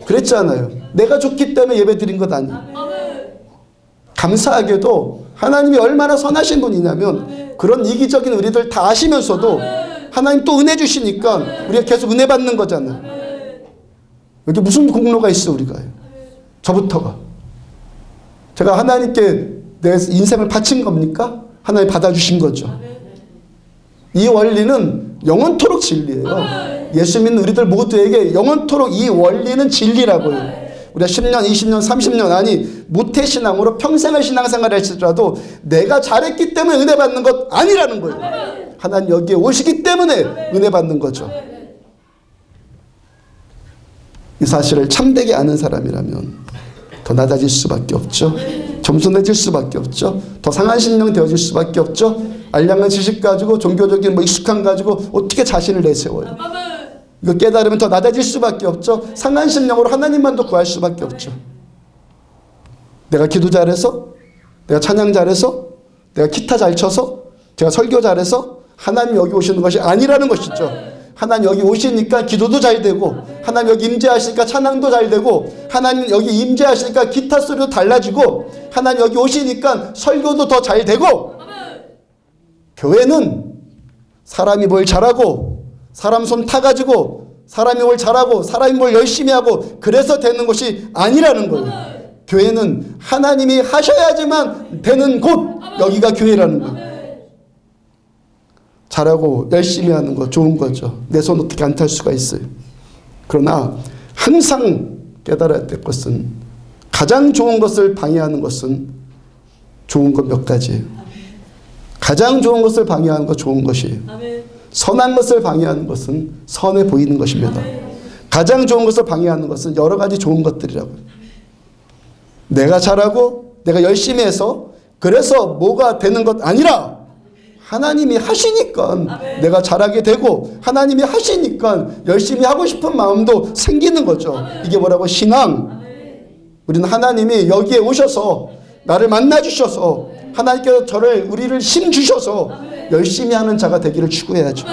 그랬잖아요. 내가 좋기 때문에 예배 드린 것 아니에요. 감사하게도 하나님이 얼마나 선하신 분이냐면 그런 이기적인 우리들 다 아시면서도 하나님 또 은혜 주시니까 우리가 계속 은혜 받는 거잖아요. 여기 무슨 공로가 있어 우리가. 저부터가. 제가 하나님께 내 인생을 바친 겁니까? 하나님 받아주신 거죠. 이 원리는 영원토록 진리예요. 예수 믿는 우리들 모두에게 영원토록 이 원리는 진리라고요. 우리가 10년, 20년, 30년 아니 모태신앙으로 평생을 신앙생활을 할지라도 내가 잘했기 때문에 은혜 받는 것 아니라는 거예요. 하나님 여기에 오시기 때문에 은혜 받는 거죠. 이 사실을 참되게 아는 사람이라면 더 낮아질 수밖에 없죠. 겸손해질 수밖에 없죠. 더 상한 심령 되어질 수밖에 없죠. 알량한 지식 가지고 종교적인 익숙함 가지고 어떻게 자신을 내세워요. 이거 깨달으면 더 낮아질 수밖에 없죠. 상한 심령으로 하나님만 더 구할 수밖에 없죠. 내가 기도 잘해서, 내가 찬양 잘해서, 내가 기타 잘 쳐서, 제가 설교 잘해서 하나님 여기 오시는 것이 아니라는 것이죠. 하나님 여기 오시니까 기도도 잘 되고, 하나님 여기 임재하시니까 찬양도 잘 되고, 하나님 여기 임재하시니까 기타 소리도 달라지고, 하나님 여기 오시니까 설교도 더 잘 되고. 교회는 사람이 뭘 잘하고 사람 손 타가지고 사람이 뭘 잘하고 사람이 뭘 열심히 하고 그래서 되는 것이 아니라는 거예요. 교회는 하나님이 하셔야지만 되는 곳, 여기가 교회라는 거예요. 잘하고 열심히 하는 거 좋은 거죠. 내 손 어떻게 안 탈 수가 있어요. 그러나 항상 깨달아야 될 것은, 가장 좋은 것을 방해하는 것은 좋은 것 몇 가지예요. 가장 좋은 것을 방해하는 것 좋은 것이에요. 선한 것을 방해하는 것은 선해 보이는 것입니다. 가장 좋은 것을 방해하는 것은 여러 가지 좋은 것들이라고요. 내가 잘하고 내가 열심히 해서 그래서 뭐가 되는 것 아니라 하나님이 하시니까 내가 잘하게 되고 하나님이 하시니까 열심히 하고 싶은 마음도 생기는 거죠. 이게 뭐라고? 신앙. 우리는 하나님이 여기에 오셔서 나를 만나주셔서 하나님께서 우리를 힘 주셔서 열심히 하는 자가 되기를 추구해야죠.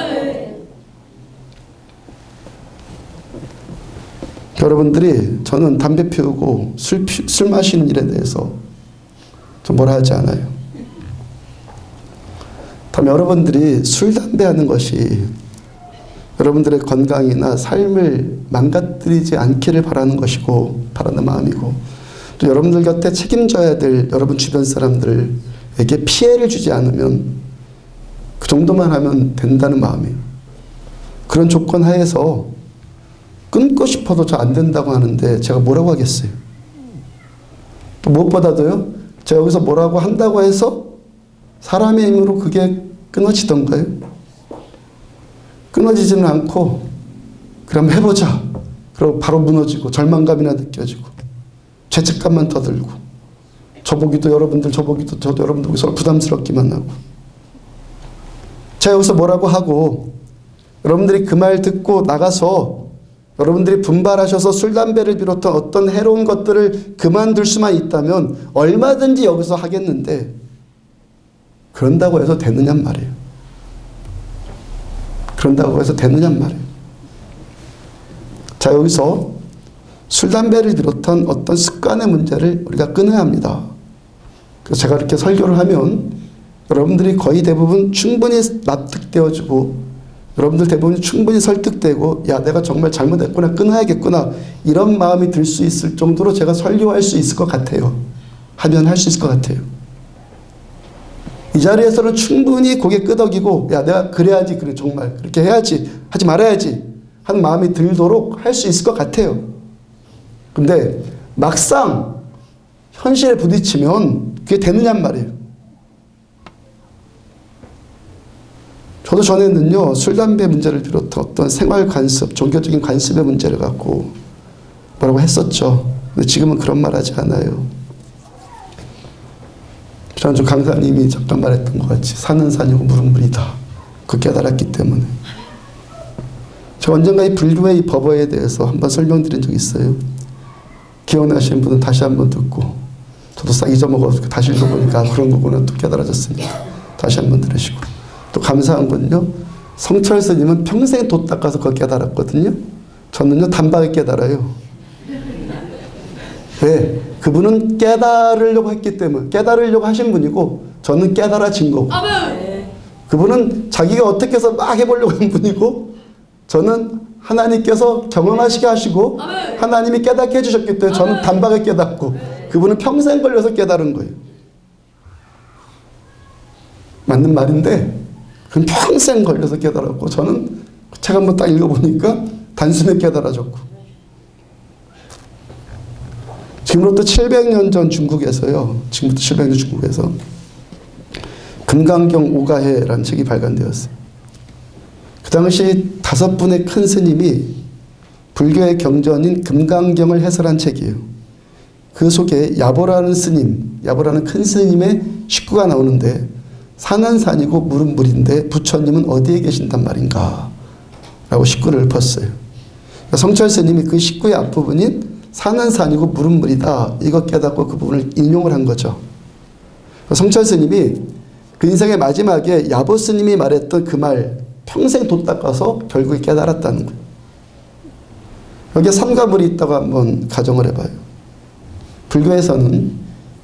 여러분들이, 저는 담배 피우고 술 마시는 일에 대해서 좀 뭐라 하지 않아요. 다만 여러분들이 술, 담배 하는 것이 여러분들의 건강이나 삶을 망가뜨리지 않기를 바라는 것이고, 바라는 마음이고, 또 여러분들 곁에 책임져야 될 여러분 주변 사람들에게 피해를 주지 않으면 그 정도만 하면 된다는 마음이에요. 그런 조건 하에서 끊고 싶어도 잘 안 된다고 하는데 제가 뭐라고 하겠어요. 또 무엇보다도요, 제가 여기서 뭐라고 한다고 해서 사람의 힘으로 그게 끊어지던가요? 끊어지지는 않고 그럼 해보자. 그리고 바로 무너지고 절망감이나 느껴지고 죄책감만 더 들고, 저보기도 여러분들, 저보기도 저도 여러분들 서로 부담스럽기만 하고, 제가 여기서 뭐라고 하고 여러분들이 그 말 듣고 나가서 여러분들이 분발하셔서 술, 담배를 비롯한 어떤 해로운 것들을 그만둘 수만 있다면 얼마든지 여기서 하겠는데, 그런다고 해서 되느냔 말이에요. 그런다고 해서 되느냔 말이에요. 자, 여기서 술, 담배를 비롯한 어떤 습관의 문제를 우리가 끊어야 합니다. 그래서 제가 이렇게 설교를 하면 여러분들이 거의 대부분 충분히 납득되어지고, 여러분들 대부분 충분히 설득되고, 야, 내가 정말 잘못했구나, 끊어야겠구나, 이런 마음이 들 수 있을 정도로 제가 설교할 수 있을 것 같아요. 하면 할 수 있을 것 같아요. 이 자리에서는 충분히 고개 끄덕이고, 야, 내가 그래야지, 그래, 정말 그렇게 해야지, 하지 말아야지 하는 마음이 들도록 할 수 있을 것 같아요. 근데 막상 현실에 부딪히면 그게 되느냔 말이에요. 저도 전에는요, 술, 담배 문제를 비롯한 어떤 생활 관습, 종교적인 관습의 문제를 갖고 뭐라고 했었죠. 근데 지금은 그런 말 하지 않아요. 지난주 강사님이 잠깐 말했던 것 같이 산은 산이고 물은 물이다. 그 깨달았기 때문에. 제가 언젠가 이 분류의 이 법어에 대해서 한번 설명드린 적이 있어요. 기억나시는 분은 다시 한번 듣고, 저도 싹 잊어먹어서 다시 읽어보니까 그런 거구나 또 깨달아졌으니까 다시 한번 들으시고. 또 감사한 건요, 성철 스님은 평생 돛 닦아서 그걸 깨달았거든요. 저는요, 단박에 깨달아요. 왜? 그분은 깨달으려고 했기 때문에, 깨달으려고 하신 분이고, 저는 깨달아진 거고. 그분은 자기가 어떻게 해서 막 해보려고 한 분이고, 저는 하나님께서 경험하시게 하시고 하나님이 깨닫게 해주셨기 때문에 저는 단박에 깨닫고 그분은 평생 걸려서 깨달은 거예요. 맞는 말인데 그건 평생 걸려서 깨달았고 저는 책 한번 딱 읽어보니까 단숨에 깨달아졌고 지금부터 700년 전 중국에서요. 지금부터 700년 중국에서 금강경 오가해라는 책이 발간되었어요. 그 당시 5분의 큰 스님이 불교의 경전인 금강경을 해설한 책이에요. 그 속에 야보라는 스님, 야보라는 큰 스님의 식구가 나오는데 산은 산이고 물은 물인데 부처님은 어디에 계신단 말인가 라고 식구를 읊었어요. 그러니까 성철 스님이 그 식구의 앞부분인 산은 산이고 물은 물이다 이거 깨닫고 그 부분을 인용을 한 거죠. 성철 스님이 그 인생의 마지막에 야보 스님이 말했던 그 말 평생 돛 닦아서 결국에 깨달았다는 거예요. 여기에 산과 물이 있다고 한번 가정을 해봐요. 불교에서는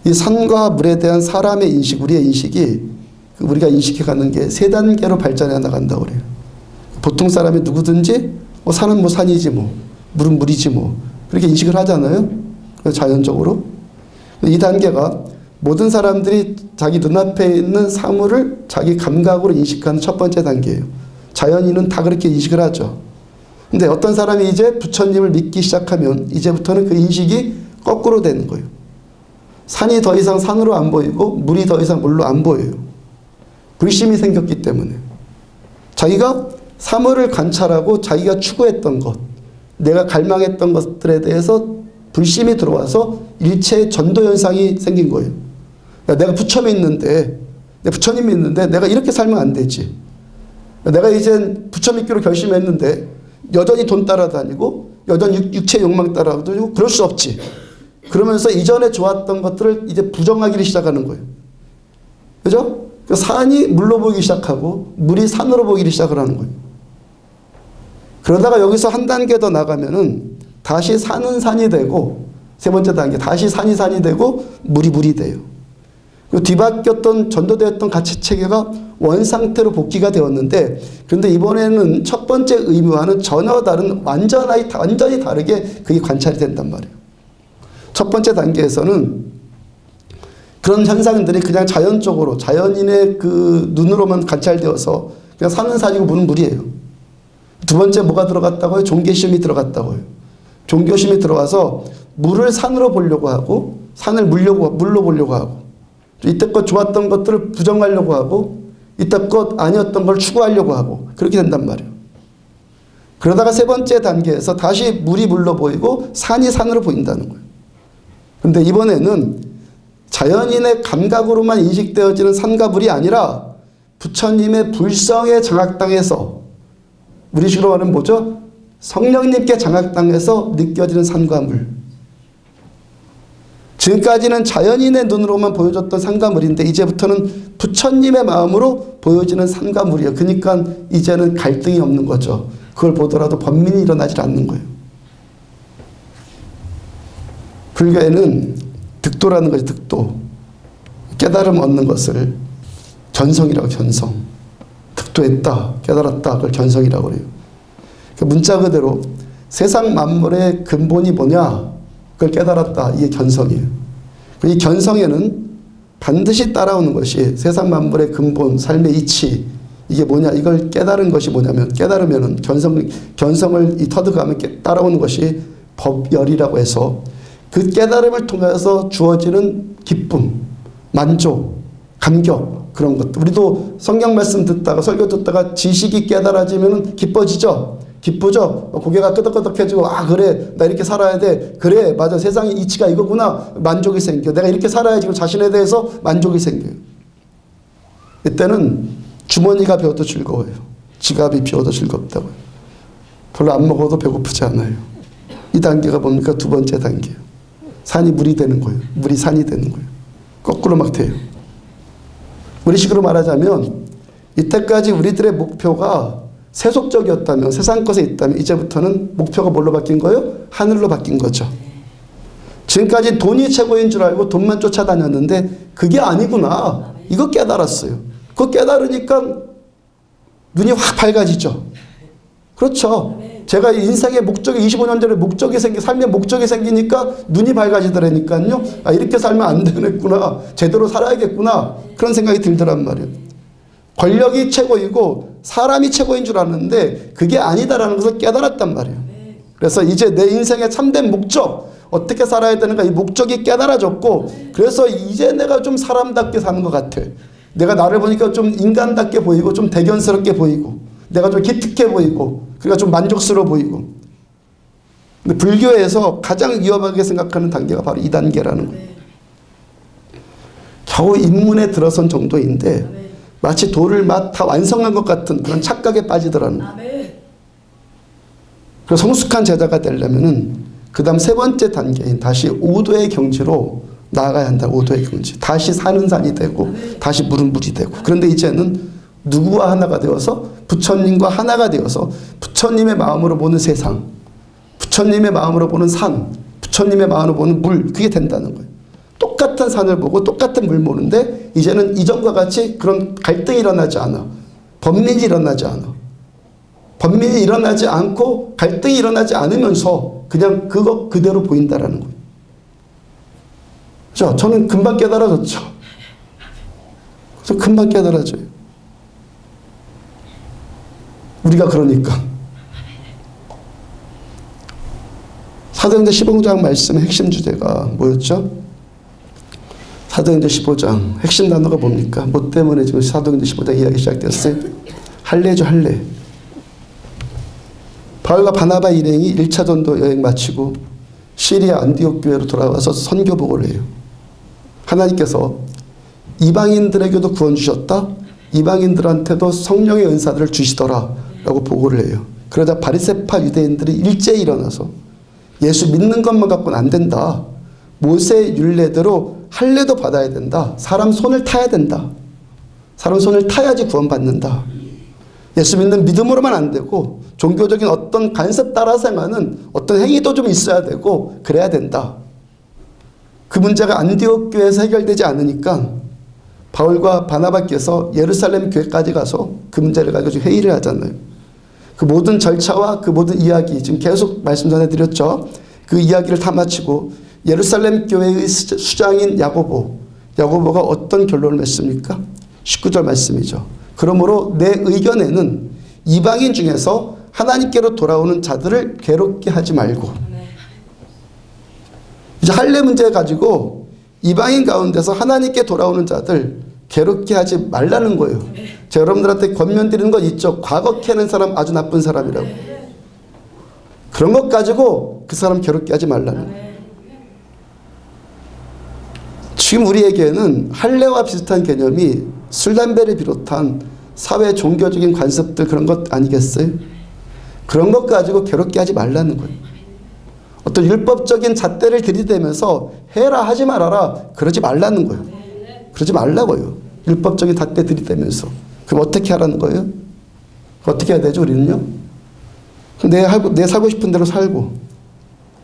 이 산과 물에 대한 사람의 인식, 우리의 인식이 우리가 인식해가는 게 3단계로 발전해 나간다고 그래요. 보통 사람이 누구든지 산은 뭐 산이지 뭐 물은 물이지 뭐 그렇게 인식을 하잖아요. 자연적으로. 이 단계가 모든 사람들이 자기 눈앞에 있는 사물을 자기 감각으로 인식하는 첫 번째 단계예요. 자연인은 다 그렇게 인식을 하죠. 근데 어떤 사람이 이제 부처님을 믿기 시작하면 이제부터는 그 인식이 거꾸로 되는 거예요. 산이 더 이상 산으로 안 보이고 물이 더 이상 물로 안 보여요. 불심이 생겼기 때문에. 자기가 사물을 관찰하고 자기가 추구했던 것, 내가 갈망했던 것들에 대해서 불심이 들어와서 일체의 전도 현상이 생긴 거예요. 야, 내가 부처 믿는데, 내가 부처님 믿는데 내가 이렇게 살면 안 되지. 야, 내가 이젠 부처 믿기로 결심했는데 여전히 돈 따라다니고 여전히 육체 욕망 따라다니고 그럴 수 없지. 그러면서 이전에 좋았던 것들을 이제 부정하기 시작하는 거예요. 그죠? 산이 물로 보이기 시작하고 물이 산으로 보이기 시작을 하는 거예요. 그러다가 여기서 한 단계 더 나가면은 다시 산은 산이 되고 세 번째 단계 다시 산이 산이 되고 물이 물이 돼요. 그리고 뒤바뀌었던 전도되었던 가치체계가 원상태로 복귀가 되었는데 그런데 이번에는 첫 번째 의미와는 전혀 다른 완전히 다르게 그게 관찰이 된단 말이에요. 첫 번째 단계에서는 그런 현상들이 그냥 자연적으로 자연인의 그 눈으로만 관찰되어서 그냥 산은 산이고 물은 물이에요. 두 번째 뭐가 들어갔다고요? 종교심이 들어갔다고요. 종교심이 들어와서 물을 산으로 보려고 하고 산을 물로 보려고 하고 이때껏 좋았던 것들을 부정하려고 하고 이때껏 아니었던 걸 추구하려고 하고 그렇게 된단 말이에요. 그러다가 세 번째 단계에서 다시 물이 물로 보이고 산이 산으로 보인다는 거예요. 그런데 이번에는 자연인의 감각으로만 인식되어지는 산과 물이 아니라 부처님의 불성에 장악당해서 우리식으로 말하면 뭐죠? 성령님께 장악당해서 느껴지는 산과 물. 지금까지는 자연인의 눈으로만 보여줬던 산과 물인데 이제부터는 부처님의 마음으로 보여지는 산과 물이에요. 그러니까 이제는 갈등이 없는 거죠. 그걸 보더라도 번민이 일어나질 않는 거예요. 불교에는 득도라는 것이 득도. 깨달음 얻는 것을 견성이라고 견성. 득도했다. 깨달았다. 그걸 견성이라고 그래요. 문자 그대로 세상 만물의 근본이 뭐냐? 그걸 깨달았다. 이게 견성이에요. 이 견성에는 반드시 따라오는 것이 세상 만물의 근본, 삶의 이치 이게 뭐냐? 이걸 깨달은 것이 뭐냐면 깨달으면은 견성을 터득하면 따라오는 것이 법열이라고 해서 그 깨달음을 통해서 주어지는 기쁨, 만족, 감격 그런 것들. 우리도 성경 말씀 듣다가 설교 듣다가 지식이 깨달아지면 기뻐지죠. 기쁘죠. 고개가 끄덕끄덕해지고 아 그래 나 이렇게 살아야 돼. 그래 맞아 세상의 이치가 이거구나. 만족이 생겨. 내가 이렇게 살아야지. 자신에 대해서 만족이 생겨요. 이때는 주머니가 비어도 즐거워요. 지갑이 비어도 즐겁다고요. 별로 안 먹어도 배고프지 않아요. 이 단계가 뭡니까? 두 번째 단계예요. 산이 물이 되는 거예요. 물이 산이 되는 거예요. 거꾸로 막 돼요. 우리식으로 말하자면 이때까지 우리들의 목표가 세속적이었다면 세상 것에 있다면 이제부터는 목표가 뭘로 바뀐 거예요? 하늘로 바뀐 거죠. 지금까지 돈이 최고인 줄 알고 돈만 쫓아다녔는데 그게 아니구나. 이거 깨달았어요. 그거 깨달으니까 눈이 확 밝아지죠. 그렇죠. 제가 인생의 목적이 25년 전에 목적이 삶의 목적이 생기니까 눈이 밝아지더라니까요. 아, 이렇게 살면 안 되겠구나. 제대로 살아야겠구나. 그런 생각이 들더란 말이에요. 권력이 최고이고 사람이 최고인 줄 아는데 그게 아니다라는 것을 깨달았단 말이에요. 그래서 이제 내 인생의 참된 목적, 어떻게 살아야 되는가, 이 목적이 깨달아졌고, 그래서 이제 내가 좀 사람답게 사는 것 같아. 내가 나를 보니까 좀 인간답게 보이고 좀 대견스럽게 보이고 내가 좀 기특해 보이고 그러니까 좀 만족스러워 보이고. 근데 불교에서 가장 위험하게 생각하는 단계가 바로 이 단계라는 거예요. 겨우 입문에 들어선 정도인데 마치 도를 다 완성한 것 같은 그런 착각에 빠지더라는 거예요. 그래서 성숙한 제자가 되려면은 그 다음 세 번째 단계인 다시 오도의 경지로 나아가야 한다. 오도의 경지. 다시 산은 산이 되고 다시 물은 물이 되고. 그런데 이제는 누구와 하나가 되어서 부처님과 하나가 되어서 부처님의 마음으로 보는 세상, 부처님의 마음으로 보는 산, 부처님의 마음으로 보는 물, 그게 된다는 거예요. 똑같은 산을 보고 똑같은 물 보는데 이제는 이전과 같이 그런 갈등이 일어나지 않아. 번민이 일어나지 않아. 번민이 일어나지 않고 갈등이 일어나지 않으면서 그냥 그거 그대로 보인다라는 거예요. 그렇죠? 저는 금방 깨달아졌죠. 그래서 금방 깨달아져요. 우리가 그러니까. 사도행전 15장 말씀의 핵심 주제가 뭐였죠? 사도행전 15장 핵심 단어가 뭡니까? 뭐 때문에 지금 사도행전 15장 이야기 시작됐어요? 할례죠, 할례. 바울과 바나바 일행이 1차 전도 여행 마치고 시리아 안디옥 교회로 돌아와서 선교 보고를 해요. 하나님께서 이방인들에게도 구원 주셨다. 이방인들한테도 성령의 은사들을 주시더라 라고 보고를 해요. 그러자 바리새파 유대인들이 일제히 일어나서 예수 믿는 것만 갖고는 안 된다. 모세 율례대로 할례도 받아야 된다. 사람 손을 타야 된다. 사람 손을 타야지 구원받는다. 예수 믿는 믿음으로만 안 되고 종교적인 어떤 간섭 따라서 행하는 어떤 행위도 좀 있어야 되고 그래야 된다. 그 문제가 안디옥 교회에서 해결되지 않으니까 바울과 바나바께서 예루살렘 교회까지 가서 그 문제를 가지고 지금 회의를 하잖아요. 그 모든 절차와 그 모든 이야기 지금 계속 말씀 전해드렸죠. 그 이야기를 다 마치고 예루살렘 교회의 수장인 야고보가 어떤 결론을 맺습니까? 19절 말씀이죠. 그러므로 내 의견에는 이방인 중에서 하나님께로 돌아오는 자들을 괴롭게 하지 말고, 이제 할례 문제 가지고 이방인 가운데서 하나님께 돌아오는 자들 괴롭게 하지 말라는 거예요. 제가 여러분들한테 권면드리는 건 있죠. 과거 캐는 사람 아주 나쁜 사람이라고. 그런 것 가지고 그 사람 괴롭게 하지 말라는 거예요. 지금 우리에게는 할례와 비슷한 개념이 술, 담배를 비롯한 사회 종교적인 관습들 그런 것 아니겠어요? 그런 것 가지고 괴롭게 하지 말라는 거예요. 어떤 율법적인 잣대를 들이대면서 해라 하지 말아라 그러지 말라는 거예요. 그러지 말라고요. 율법적인 잣대 들이대면서. 그럼 어떻게 하라는 거예요? 어떻게 해야 되죠 우리는요? 내 살고 싶은 대로 살고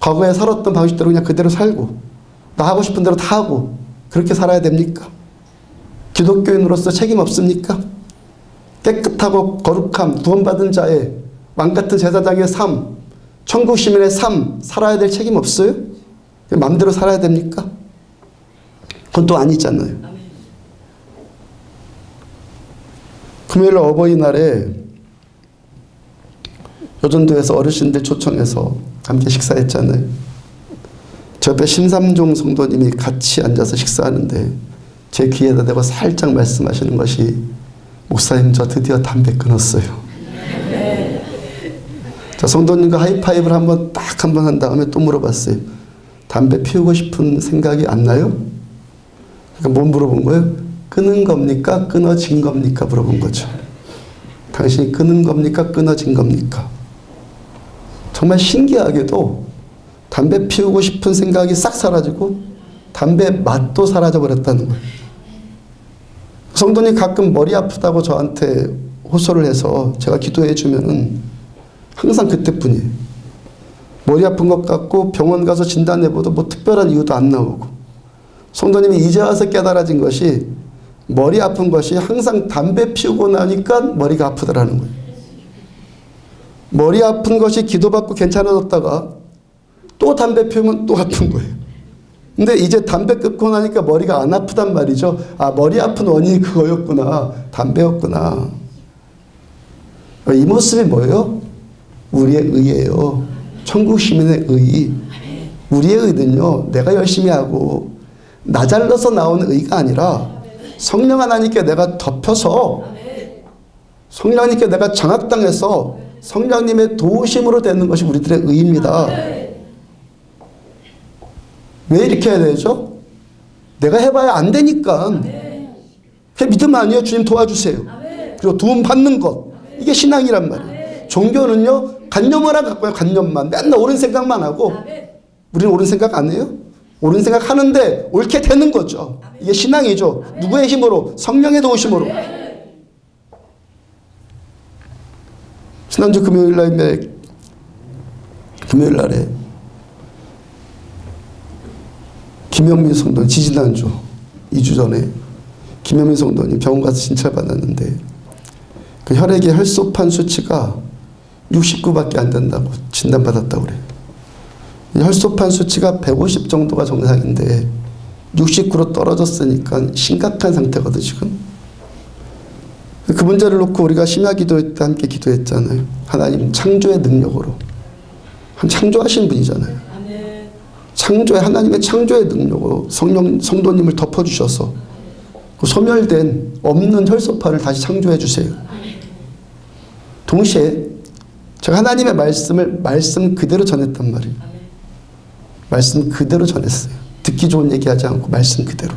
과거에 살았던 방식대로 그냥 그대로 살고 나 하고 싶은 대로 다 하고 그렇게 살아야 됩니까? 기독교인으로서 책임 없습니까? 깨끗하고 거룩함, 구원받은 자의 왕같은 제사장의 삶, 천국 시민의 삶 살아야 될 책임 없어요? 마음대로 살아야 됩니까? 그건 또 아니잖아요. 금요일 어버이날에 여전도에서 어르신들 초청해서 함께 식사했잖아요. 저 옆에 심삼종 성도님이 같이 앉아서 식사하는데 제 귀에다 대고 살짝 말씀하시는 것이 목사님 저 드디어 담배 끊었어요. 자, 성도님과 하이파이브를 딱 한 번 한 다음에 또 물어봤어요. 담배 피우고 싶은 생각이 안 나요? 그러니까 뭐 물어본 거예요? 끊은 겁니까? 끊어진 겁니까? 물어본 거죠. 당신이 끊은 겁니까? 끊어진 겁니까? 정말 신기하게도 담배 피우고 싶은 생각이 싹 사라지고 담배 맛도 사라져 버렸다는 거예요. 성도님 가끔 머리 아프다고 저한테 호소를 해서 제가 기도해 주면은 항상 그때뿐이에요. 머리 아픈 것 같고 병원 가서 진단해봐도 뭐 특별한 이유도 안 나오고. 성도님이 이제 와서 깨달아진 것이 머리 아픈 것이 항상 담배 피우고 나니까 머리가 아프더라는 거예요. 머리 아픈 것이 기도받고 괜찮아졌다가 또 담배 피우면 또 아픈 거예요. 근데 이제 담배 끊고 나니까 머리가 안 아프단 말이죠. 아, 머리 아픈 원인이 그거였구나. 담배였구나. 이 모습이 뭐예요? 우리의 의예요. 천국 시민의 의. 우리의 의는요, 내가 열심히 하고 나 잘라서 나오는 의가 아니라 성령 하나님께 내가 덮여서, 성령님께 내가 장악당해서 성령님의 도우심으로 되는 것이 우리들의 의입니다. 왜 이렇게 해야 되죠? 내가 해봐야 안 되니까. 그게 믿음 아니에요. 주님 도와주세요. 그리고 도움 받는 것. 이게 신앙이란 말이에요. 종교는요, 관념을 갖고요. 관념만. 맨날 옳은 생각만 하고. 우리는 옳은 생각 안 해요? 옳은 생각 하는데 옳게 되는 거죠. 이게 신앙이죠. 누구의 힘으로? 성령의 도우심으로. 지난주 금요일날에 김영민 성도님, 지지난주 2주 전에 김영민 성도님 병원 가서 진찰 받았는데 그 혈액의 혈소판 수치가 69밖에 안 된다고 진단받았다고 그래요. 혈소판 수치가 150 정도가 정상인데 69로 떨어졌으니까 심각한 상태거든 지금. 그 문제를 놓고 우리가 심야 기도회 때 함께 기도했잖아요. 하나님 창조의 능력으로. 창조하신 분이잖아요. 하나님의 창조의 능력으로 성도님을 덮어주셔서 그 소멸된 없는 혈소판을 다시 창조해 주세요. 동시에 제가 하나님의 말씀을 말씀 그대로 전했단 말이에요. 말씀 그대로 전했어요. 듣기 좋은 얘기하지 않고 말씀 그대로.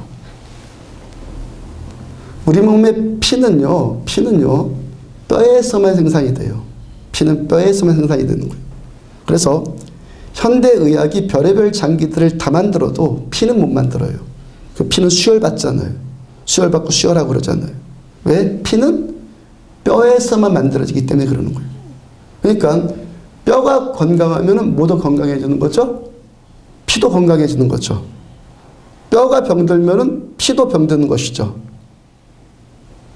우리 몸의 피는요 뼈에서만 생산이 돼요. 피는 뼈에서만 생산이 되는 거예요. 그래서 현대의학이 별의별 장기들을 다 만들어도 피는 못 만들어요. 그 피는 수혈받잖아요. 수혈받고 수혈하고 그러잖아요. 왜? 피는 뼈에서만 만들어지기 때문에 그러는 거예요. 그러니까 뼈가 건강하면 뭐도 건강해지는 거죠? 피도 건강해지는 거죠. 뼈가 병들면 피도 병드는 것이죠.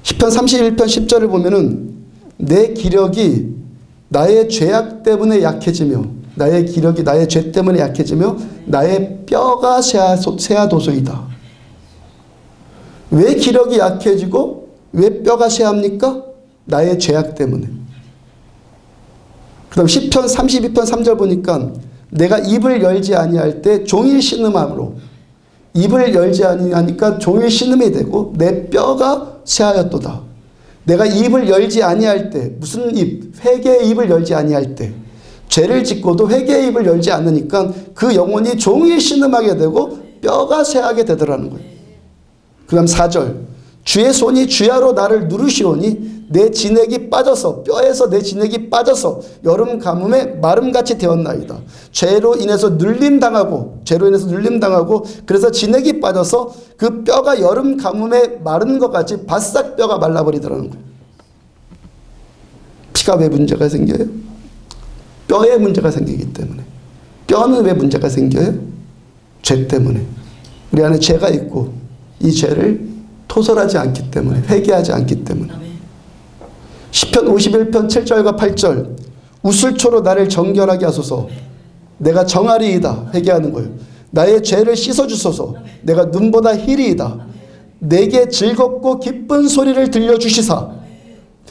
시편 31편 10절을 보면은 내 기력이 나의 죄악 때문에 약해지며 나의 기력이 나의 죄 때문에 약해지며 나의 뼈가 쇠하도소이다. 왜 기력이 약해지고 왜 뼈가 쇠합니까? 나의 죄악 때문에. 그 다음 시편 32편 3절 보니까 내가 입을 열지 아니할 때 종일 신음함으로 입을 열지 아니하니까 종일 신음이 되고 내 뼈가 쇠하였도다. 내가 입을 열지 아니할 때 무슨 입? 회개의 입을 열지 아니할 때 죄를 짓고도 회개의 입을 열지 않으니까 그 영혼이 종일 신음하게 되고 뼈가 쇠하게 되더라는 거예요. 그 다음 4절 주의 손이 주야로 나를 누르시오니 내 진액이 빠져서 뼈에서 내 진액이 빠져서 여름 가뭄에 마름같이 되었나이다. 죄로 인해서 눌림당하고 그래서 진액이 빠져서 그 뼈가 여름 가뭄에 마른 것 같이 바싹 뼈가 말라버리더라는 거예요. 피가 왜 문제가 생겨요? 뼈에 문제가 생기기 때문에. 뼈는 왜 문제가 생겨요? 죄 때문에. 우리 안에 죄가 있고 이 죄를 토설하지 않기 때문에, 회개하지 않기 때문에. 시편 51편 7절과 8절 우슬초로 나를 정결하게 하소서. 내가 정하리이다. 회개하는 거예요. 나의 죄를 씻어주소서. 내가 눈보다 희리이다. 내게 즐겁고 기쁜 소리를 들려주시사.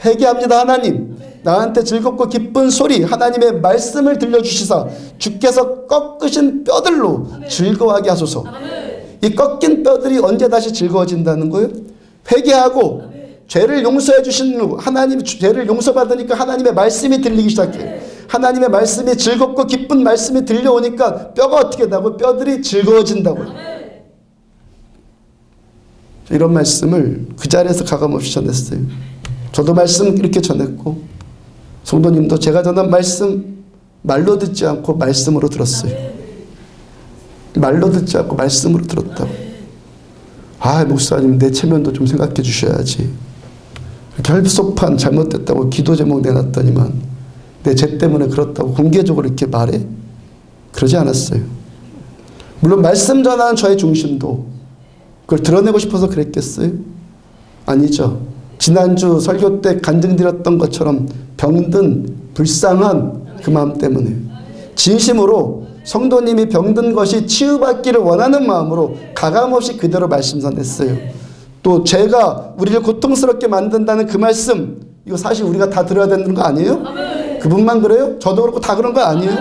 회개합니다. 하나님. 나한테 즐겁고 기쁜 소리, 하나님의 말씀을 들려주시사 주께서 꺾으신 뼈들로 즐거워하게 하소서. 이 꺾인 뼈들이 언제 다시 즐거워진다는 거예요? 회개하고 죄를 용서해 주신 하나님, 죄를 용서받으니까 하나님의 말씀이 들리기 시작해요. 하나님의 말씀이 즐겁고 기쁜 말씀이 들려오니까 뼈가 어떻게 된다고? 뼈들이 즐거워진다고요. 이런 말씀을 그 자리에서 가감없이 전했어요. 저도 말씀 이렇게 전했고 성도님도 제가 전한 말씀 말로 듣지 않고 말씀으로 들었어요. 말로 듣지 않고 말씀으로 들었다고. 아, 목사님 내 체면도 좀 생각해 주셔야지. 혈소판 잘못됐다고 기도 제목 내놨더니만 내 죄 때문에 그렇다고 공개적으로 이렇게 말해? 그러지 않았어요. 물론 말씀 전하는 저의 중심도 그걸 드러내고 싶어서 그랬겠어요? 아니죠. 지난주 설교 때 간증드렸던 것처럼 병든 불쌍한 그 마음 때문에 진심으로 성도님이 병든 것이 치유받기를 원하는 마음으로 가감없이 그대로 말씀 전했어요. 또 죄가 우리를 고통스럽게 만든다는 그 말씀, 이거 사실 우리가 다 들어야 되는 거 아니에요? 그분만 그래요? 저도 그렇고 다 그런 거 아니에요?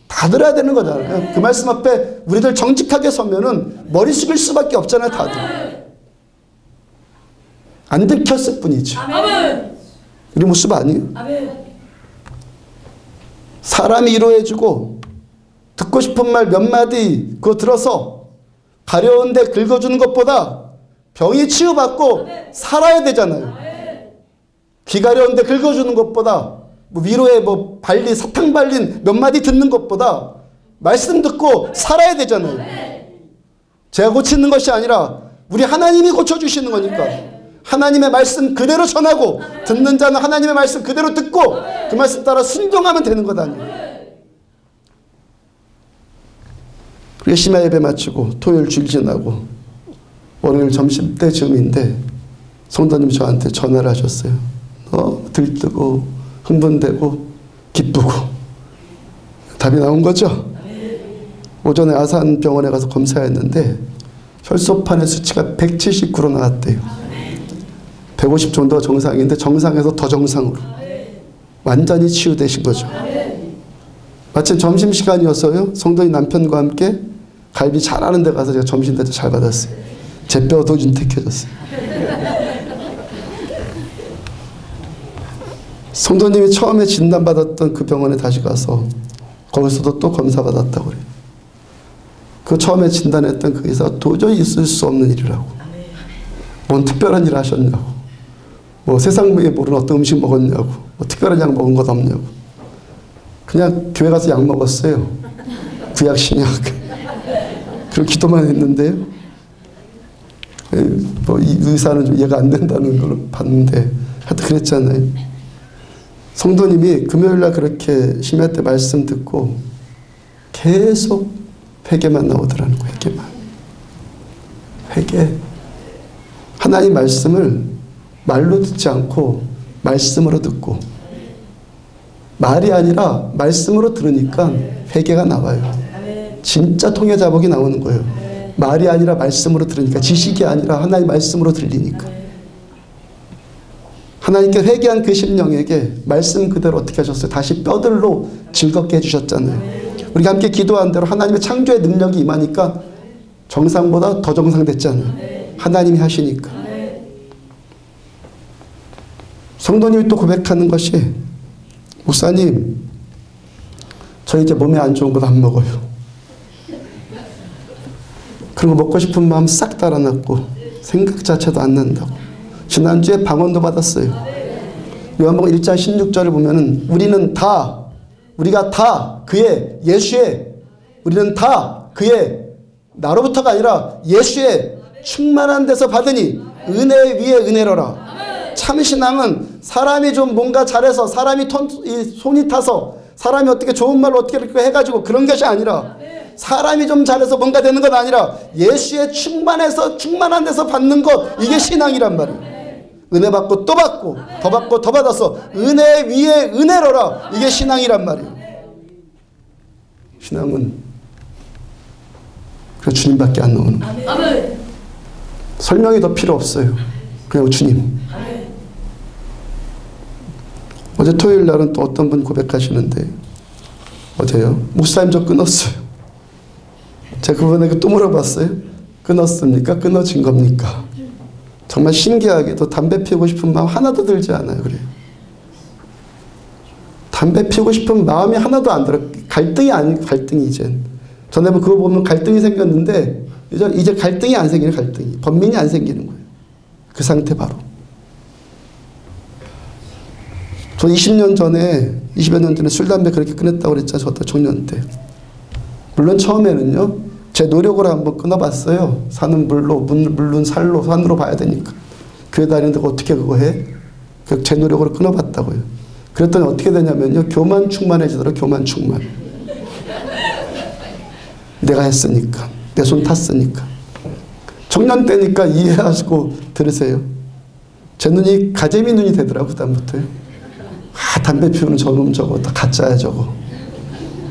다 들어야 되는 거잖아요. 그 말씀 앞에 우리들 정직하게 서면은 머리 숙일 수밖에 없잖아요, 다들. 안 들켰을 뿐이죠. 우리 모습 아니에요? 사람이 위로해주고 듣고 싶은 말 몇 마디 그거 들어서 가려운데 긁어주는 것보다 병이 치유받고 살아야 되잖아요. 귀 가려운데 긁어주는 것보다 뭐 위로에 뭐 발린 사탕 발린 몇 마디 듣는 것보다 말씀 듣고 살아야 되잖아요. 제가 고치는 것이 아니라 우리 하나님이 고쳐주시는 거니까 하나님의 말씀 그대로 전하고 듣는 자는 하나님의 말씀 그대로 듣고 그 말씀 따라 순종하면 되는 것 아니에요. 심야 예배 마치고 토요일 주일 지나고 월요일 점심때 즈음인데 성도님이 저한테 전화를 하셨어요. 너무 들뜨고 흥분되고 기쁘고 답이 나온 거죠. 오전에 아산병원에 가서 검사했는데 혈소판의 수치가 179로 나왔대요. 150 정도가 정상인데 정상에서 더 정상으로 완전히 치유되신 거죠. 마침 점심시간이었어요. 성도님 남편과 함께 갈비 잘하는 데 가서 제가 점심대도 잘 받았어요. 제 뼈도 윤택해졌어요. 성도님이 처음에 진단받았던 그 병원에 다시 가서 거기서도 또 검사받았다고 그래요. 그 처음에 진단했던 그 의사가 도저히 있을 수 없는 일이라고. 뭔 특별한 일을 하셨냐고. 뭐 세상에 모르는 어떤 음식 먹었냐고. 뭐 특별한 약 먹은 것 없냐고. 그냥 교회 가서 약 먹었어요. 구약 신약. 그리고 기도만 했는데요. 뭐 이 의사는 좀 이해가 안 된다는 걸 봤는데 하여튼 그랬잖아요. 성도님이 금요일날 그렇게 심야 때 말씀 듣고 계속 회개만 나오더라는 거예요. 회개만. 회개. 하나님 말씀을 말로 듣지 않고 말씀으로 듣고 말이 아니라 말씀으로 들으니까 회개가 나와요. 진짜 통해자복이 나오는 거예요. 말이 아니라 말씀으로 들으니까 지식이 아니라 하나님 말씀으로 들리니까 하나님께 회개한 그 심령에게 말씀 그대로 어떻게 하셨어요? 다시 뼈들로 즐겁게 해주셨잖아요. 우리가 함께 기도한 대로 하나님의 창조의 능력이 임하니까 정상보다 더 정상됐잖아요. 하나님이 하시니까. 성도님이 또 고백하는 것이 목사님 저 이제 몸에 안 좋은 거 안 먹어요. 그런 거 먹고 싶은 마음 싹 달아났고 생각 자체도 안 난다고. 지난주에 방언도 받았어요. 요한복음 1장 16절을 보면은 우리가 다 그의 예수의 우리는 다 그의 나로부터가 아니라 예수의 충만한 데서 받으니 은혜 위에 은혜로라. 참신앙은 사람이 좀 뭔가 잘해서 사람이 손이 타서 사람이 어떻게 좋은 말로 어떻게 이렇게 해가지고 그런 것이 아니라 사람이 좀 잘해서 뭔가 되는 건 아니라 예수의 충만한 데서 받는 것, 이게 신앙이란 말이에요. 은혜 받고 또 받고 더 받고 더 받아서 은혜 위에 은혜로라. 이게 신앙이란 말이에요. 신앙은 그냥 주님밖에 안 나오는 거예요. 설명이 더 필요 없어요. 그냥 주님. 어제 토요일 날은 또 어떤 분 고백하시는데 어제요? 목사님 저 끊었어요. 제가 그분에게 또 물어봤어요. 끊었습니까? 끊어진 겁니까? 정말 신기하게도 담배 피우고 싶은 마음 하나도 들지 않아요. 그래요. 담배 피우고 싶은 마음이 하나도 안 들어요. 갈등이 아닌 갈등이 이젠. 전에 그거 보면 갈등이 생겼는데 이제 갈등이 안 생기는 갈등이. 번민이 안 생기는 거예요. 그 상태 바로. 저 20년 전에 20여 년 전에 술 담배 그렇게 끊었다고 그랬잖아요. 저도 청년 때. 물론 처음에는요. 제 노력으로 한번 끊어봤어요. 사는 물론 살로 산으로 봐야 되니까. 교회 다니는데 어떻게 그거 해? 제 노력으로 끊어봤다고요. 그랬더니 어떻게 되냐면요. 교만 충만해지더라고요. 교만 충만. 내가 했으니까. 내 손 탔으니까. 청년 때니까 이해하시고 들으세요. 제 눈이 가재미 눈이 되더라고, 그다음부터요. 아, 담배 피우는 저놈 저거 다 가짜야 저거.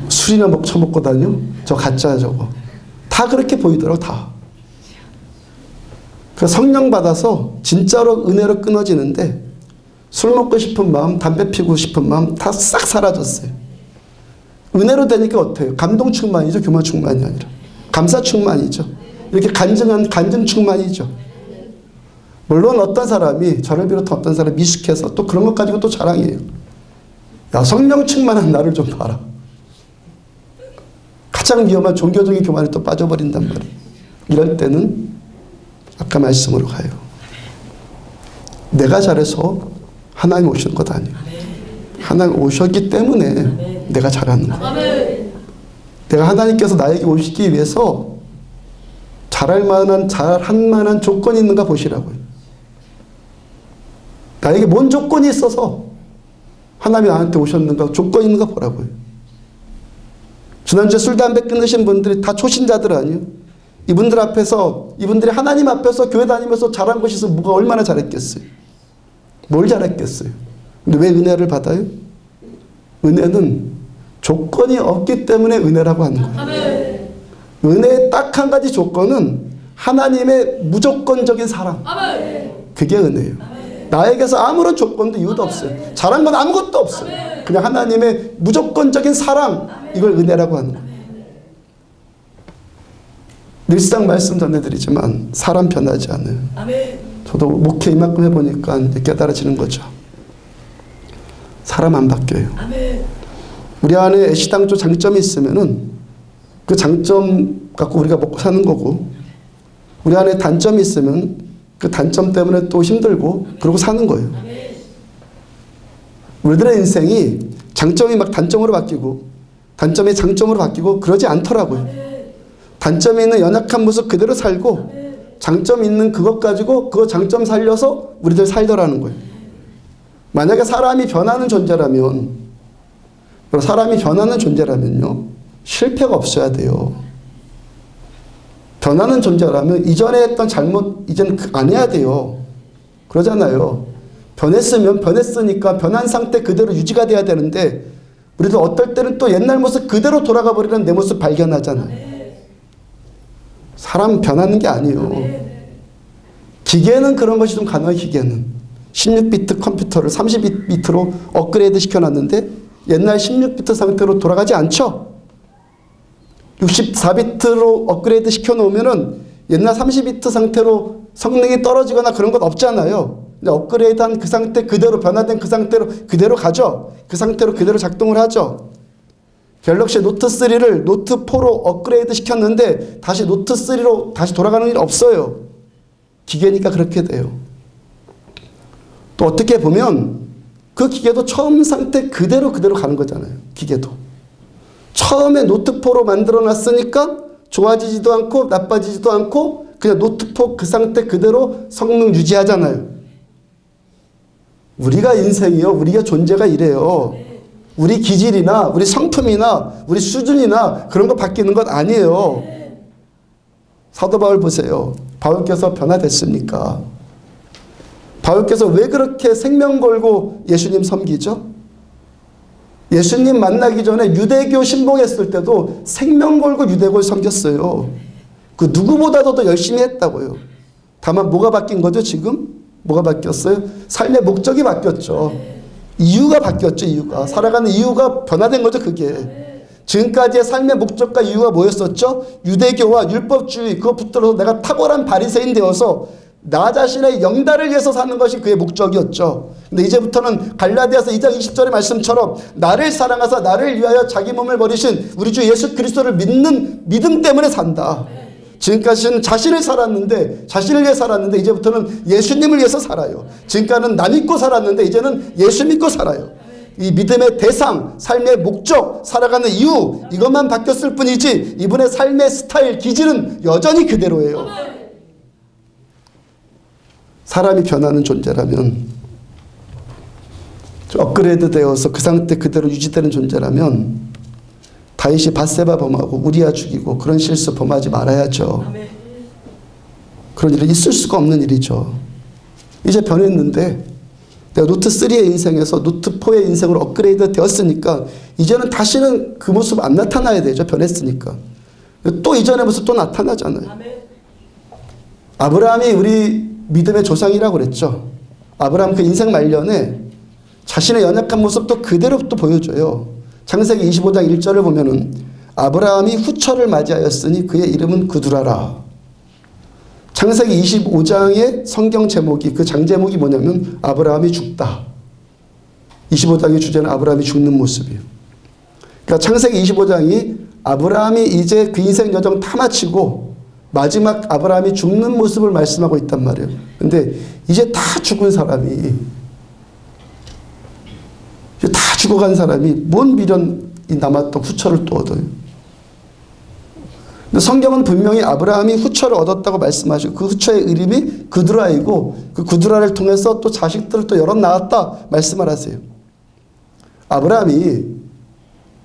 술이나 처먹고 다녀? 저 가짜야 저거. 다 그렇게 보이더라고, 다. 그 성령 받아서 진짜로 은혜로 끊어지는데 술 먹고 싶은 마음, 담배 피우고 싶은 마음 다 싹 사라졌어요. 은혜로 되니까 어때요? 감동 충만이죠. 교만 충만이 아니라. 감사 충만이죠. 이렇게 간증 충만이죠. 물론 어떤 사람이, 저를 비롯한 어떤 사람이 미숙해서 또 그런 것 가지고 또 자랑해요. 야, 성령 충만한 나를 좀 봐라. 가장 위험한 종교적인 교만에 또 빠져버린단 말이에요. 이럴 때는 아까 말씀으로 가요. 내가 잘해서 하나님 오시는 것 아니에요. 하나님 오셨기 때문에 내가 잘하는 거예요. 내가 하나님께서 나에게 오시기 위해서 잘할 만한 조건이 있는가 보시라고요. 나에게 뭔 조건이 있어서 하나님이 나한테 오셨는가, 조건이 있는가 보라고요. 지난주에 술, 담배 끊으신 분들이 다 초신자들 아니에요? 이분들이 하나님 앞에서 교회 다니면서 잘한 것이 있어서 뭐가 얼마나 잘했겠어요? 뭘 잘했겠어요? 근데 왜 은혜를 받아요? 은혜는 조건이 없기 때문에 은혜라고 하는 거예요. 은혜의 딱 한 가지 조건은 하나님의 무조건적인 사랑. 그게 은혜예요. 나에게서 아무런 조건도 이유도 없어요. 잘한 건 아무것도 없어요. 그냥 하나님의 무조건적인 사랑, 이걸 은혜라고 하는 거예요. 늘상 말씀 전해드리지만 사람 변하지 않아요. 저도 목회 이만큼 해보니까 깨달아지는 거죠. 사람 안 바뀌어요. 우리 안에 애시당초 장점이 있으면은 그 장점 갖고 우리가 먹고 사는 거고, 우리 안에 단점이 있으면 그 단점 때문에 또 힘들고 그러고 사는 거예요. 우리들의 인생이 장점이 막 단점으로 바뀌고 단점이 장점으로 바뀌고 그러지 않더라고요. 단점이 있는 연약한 모습 그대로 살고 장점 있는 그것 가지고 그 장점 살려서 우리들 살더라는 거예요. 만약에 사람이 변하는 존재라면요, 실패가 없어야 돼요. 변하는 존재라면 이전에 했던 잘못 이제는 안 해야 돼요. 그러잖아요. 변했으니까 변한 상태 그대로 유지가 돼야 되는데 우리도 어떨 때는 또 옛날 모습 그대로 돌아가 버리는 내 모습 발견하잖아요. 사람 변하는 게 아니에요. 기계는 그런 것이 좀 가능해요. 기계는 16비트 컴퓨터를 32비트로 업그레이드 시켜놨는데 옛날 16비트 상태로 돌아가지 않죠. 64비트로 업그레이드 시켜놓으면은 옛날 30비트 상태로 성능이 떨어지거나 그런 건 없잖아요. 근데 업그레이드한 그 상태 그대로, 변화된 그 상태로 그대로 가죠. 그 상태로 그대로 작동을 하죠. 갤럭시 노트3를 노트4로 업그레이드 시켰는데 다시 노트3로 다시 돌아가는 일 없어요. 기계니까 그렇게 돼요. 또 어떻게 보면 그 기계도 처음 상태 그대로 가는 거잖아요. 기계도. 처음에 노트4로 만들어놨으니까 좋아지지도 않고 나빠지지도 않고 그냥 노트4 그 상태 그대로 성능 유지하잖아요. 우리가 인생이요. 우리가 존재가 이래요. 우리 기질이나 우리 성품이나 우리 수준이나 그런 거 바뀌는 것 아니에요. 사도 바울 보세요. 바울께서 변화됐습니까? 바울께서 왜 그렇게 생명 걸고 예수님 섬기죠? 예수님 만나기 전에 유대교 신봉했을 때도 생명 걸고 유대교를 섬겼어요. 그 누구보다도 더 열심히 했다고요. 다만 뭐가 바뀐 거죠 지금? 뭐가 바뀌었어요? 삶의 목적이 바뀌었죠. 이유가 바뀌었죠. 이유가. 살아가는 이유가 변화된 거죠. 그게. 지금까지의 삶의 목적과 이유가 뭐였었죠? 유대교와 율법주의, 그거 붙들어서 내가 탁월한 바리새인 되어서 나 자신의 영달을 위해서 사는 것이 그의 목적이었죠. 근데 이제부터는 갈라디아서 2장 20절의 말씀처럼 나를 사랑하사 나를 위하여 자기 몸을 버리신 우리 주 예수 그리스도를 믿는 믿음 때문에 산다. 지금까지는 자신을 위해 살았는데 이제부터는 예수님을 위해서 살아요. 지금까지는 나 믿고 살았는데 이제는 예수 믿고 살아요. 이 믿음의 대상, 삶의 목적, 살아가는 이유, 이것만 바뀌었을 뿐이지 이분의 삶의 스타일, 기질은 여전히 그대로예요. 사람이 변하는 존재라면, 업그레이드 되어서 그 상태 그대로 유지되는 존재라면 다윗이 밧세바 범하고 우리아 죽이고 그런 실수 범하지 말아야죠. 그런 일은 있을 수가 없는 일이죠. 이제 변했는데 내가 노트 3의 인생에서 노트 4의 인생으로 업그레이드 되었으니까 이제는 다시는 그 모습 안 나타나야 되죠. 변했으니까. 또 이전의 모습 또 나타나잖아요. 아브라함이 우리 믿음의 조상이라고 그랬죠. 아브라함 그 인생 말년에 자신의 연약한 모습도 그대로 또 보여줘요. 창세기 25장 1절을 보면은 아브라함이 후처를 맞이하였으니 그의 이름은 그두라라. 창세기 25장의 성경 제목이 그 장 제목이 뭐냐면 아브라함이 죽다. 25장의 주제는 아브라함이 죽는 모습이에요. 그러니까 창세기 25장이 아브라함이 이제 그 인생 여정 다 마치고 마지막 아브라함이 죽는 모습을 말씀하고 있단 말이에요. 근데 이제 다 죽은 사람이, 이제 다 죽어간 사람이 뭔 미련이 남았던 후처를 또 얻어요. 근데 성경은 분명히 아브라함이 후처를 얻었다고 말씀하시고 그 후처의 이름이 그두라이고 그 그두라를 통해서 또 자식들을 또 여럿 낳았다 말씀을 하세요. 아브라함이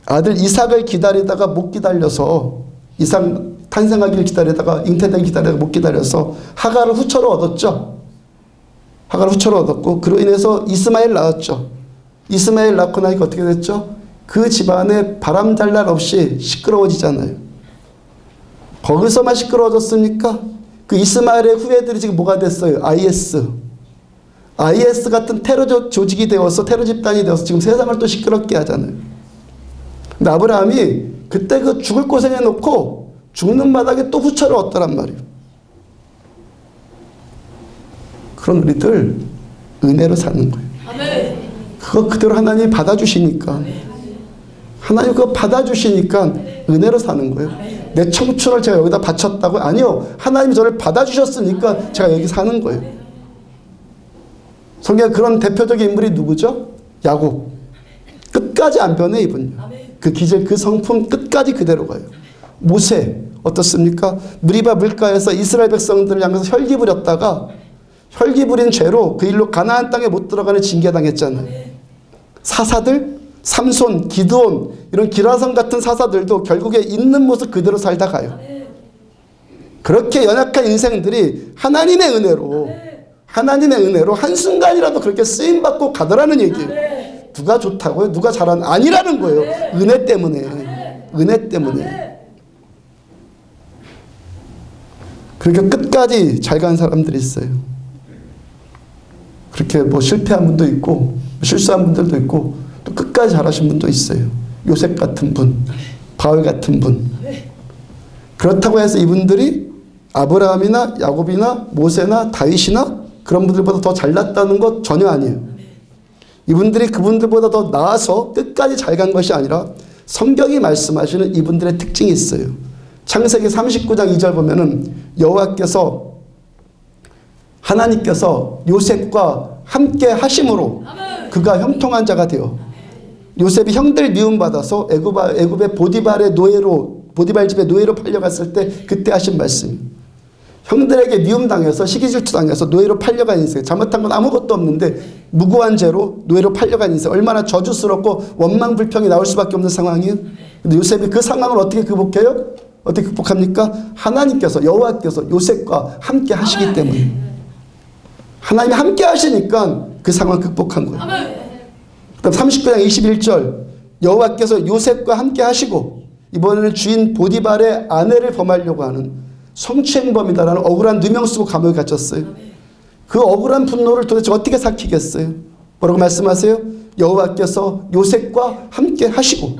아들 이삭을 기다리다가 못 기다려서 이삭 탄생하기를 기다리다가 잉태되기 기다리다가 못 기다려서 하갈을 후처로 얻었죠. 하갈을 후처로 얻었고 그로 인해서 이스마엘 낳았죠. 이스마엘 낳고 나니까 어떻게 됐죠? 그 집안에 바람 잘 날 없이 시끄러워지잖아요. 거기서만 시끄러워졌습니까? 그 이스마엘의 후예들이 지금 뭐가 됐어요? IS 같은 테러 조직이 되어서 테러 집단이 되어서 지금 세상을 또 시끄럽게 하잖아요. 근데 아브라함이 그때 그 죽을 고생해 놓고 죽는 마당에 또 후처를 얻더란 말이에요. 그런 우리들 은혜로 사는 거예요. 그거 그대로 하나님이 받아주시니까. 하나님 그거 받아주시니까 은혜로 사는 거예요. 내 청춘을 제가 여기다 바쳤다고? 아니요. 하나님이 저를 받아주셨으니까 제가 여기 사는 거예요. 성경에 그런 대표적인 인물이 누구죠? 야곱. 끝까지 안 변해 이분요. 그 기질, 그 성품 끝까지 그대로 가요. 모세 어떻습니까? 무리바 물가에서 이스라엘 백성들을 향해서 혈기 부렸다가 혈기 부린 죄로 그 일로 가나안 땅에 못 들어가는 징계당했잖아요. 사사들, 삼손, 기드온 이런 기라성 같은 사사들도 결국에 있는 모습 그대로 살다 가요. 그렇게 연약한 인생들이 하나님의 은혜로 한순간이라도 그렇게 쓰임받고 가더라는 얘기예요. 누가 좋다고요? 누가 잘하는? 아니라는 거예요. 은혜 때문에. 은혜 때문에. 그러니까 끝까지 잘 간 사람들이 있어요. 그렇게 뭐 실패한 분도 있고 실수한 분들도 있고 또 끝까지 잘하신 분도 있어요. 요셉 같은 분, 바울 같은 분. 그렇다고 해서 이분들이 아브라함이나 야곱이나 모세나 다윗이나 그런 분들보다 더 잘났다는 것 전혀 아니에요. 이분들이 그분들보다 더 나아서 끝까지 잘 간 것이 아니라 성경이 말씀하시는 이분들의 특징이 있어요. 창세기 39장 2절 보면은 여호와께서 하나님께서 요셉과 함께 하심으로 그가 형통한 자가 되어 요셉이 형들 미움받아서 애굽의 보디발의 노예로 보디발 집의 노예로 팔려갔을 때 그때 하신 말씀. 형들에게 미움당해서 시기질투당해서 노예로 팔려간 인생. 잘못한 건 아무것도 없는데 무고한 죄로 노예로 팔려간 인생. 얼마나 저주스럽고 원망불평이 나올 수밖에 없는 상황이에요. 근데 요셉이 그 상황을 어떻게 극복해요? 어떻게 극복합니까? 하나님께서 여호와께서 요셉과 함께 하시기 때문에. 하나님이 함께 하시니까 그 상황을 극복한 거예요. 그다음 39장 21절 여호와께서 요셉과 함께 하시고 이번에는 주인 보디발의 아내를 범하려고 하는 성추행범이다라는 억울한 누명 쓰고 감옥에 갇혔어요. 그 억울한 분노를 도대체 어떻게 삭히겠어요? 뭐라고 말씀하세요? 여호와께서 요셉과 함께 하시고.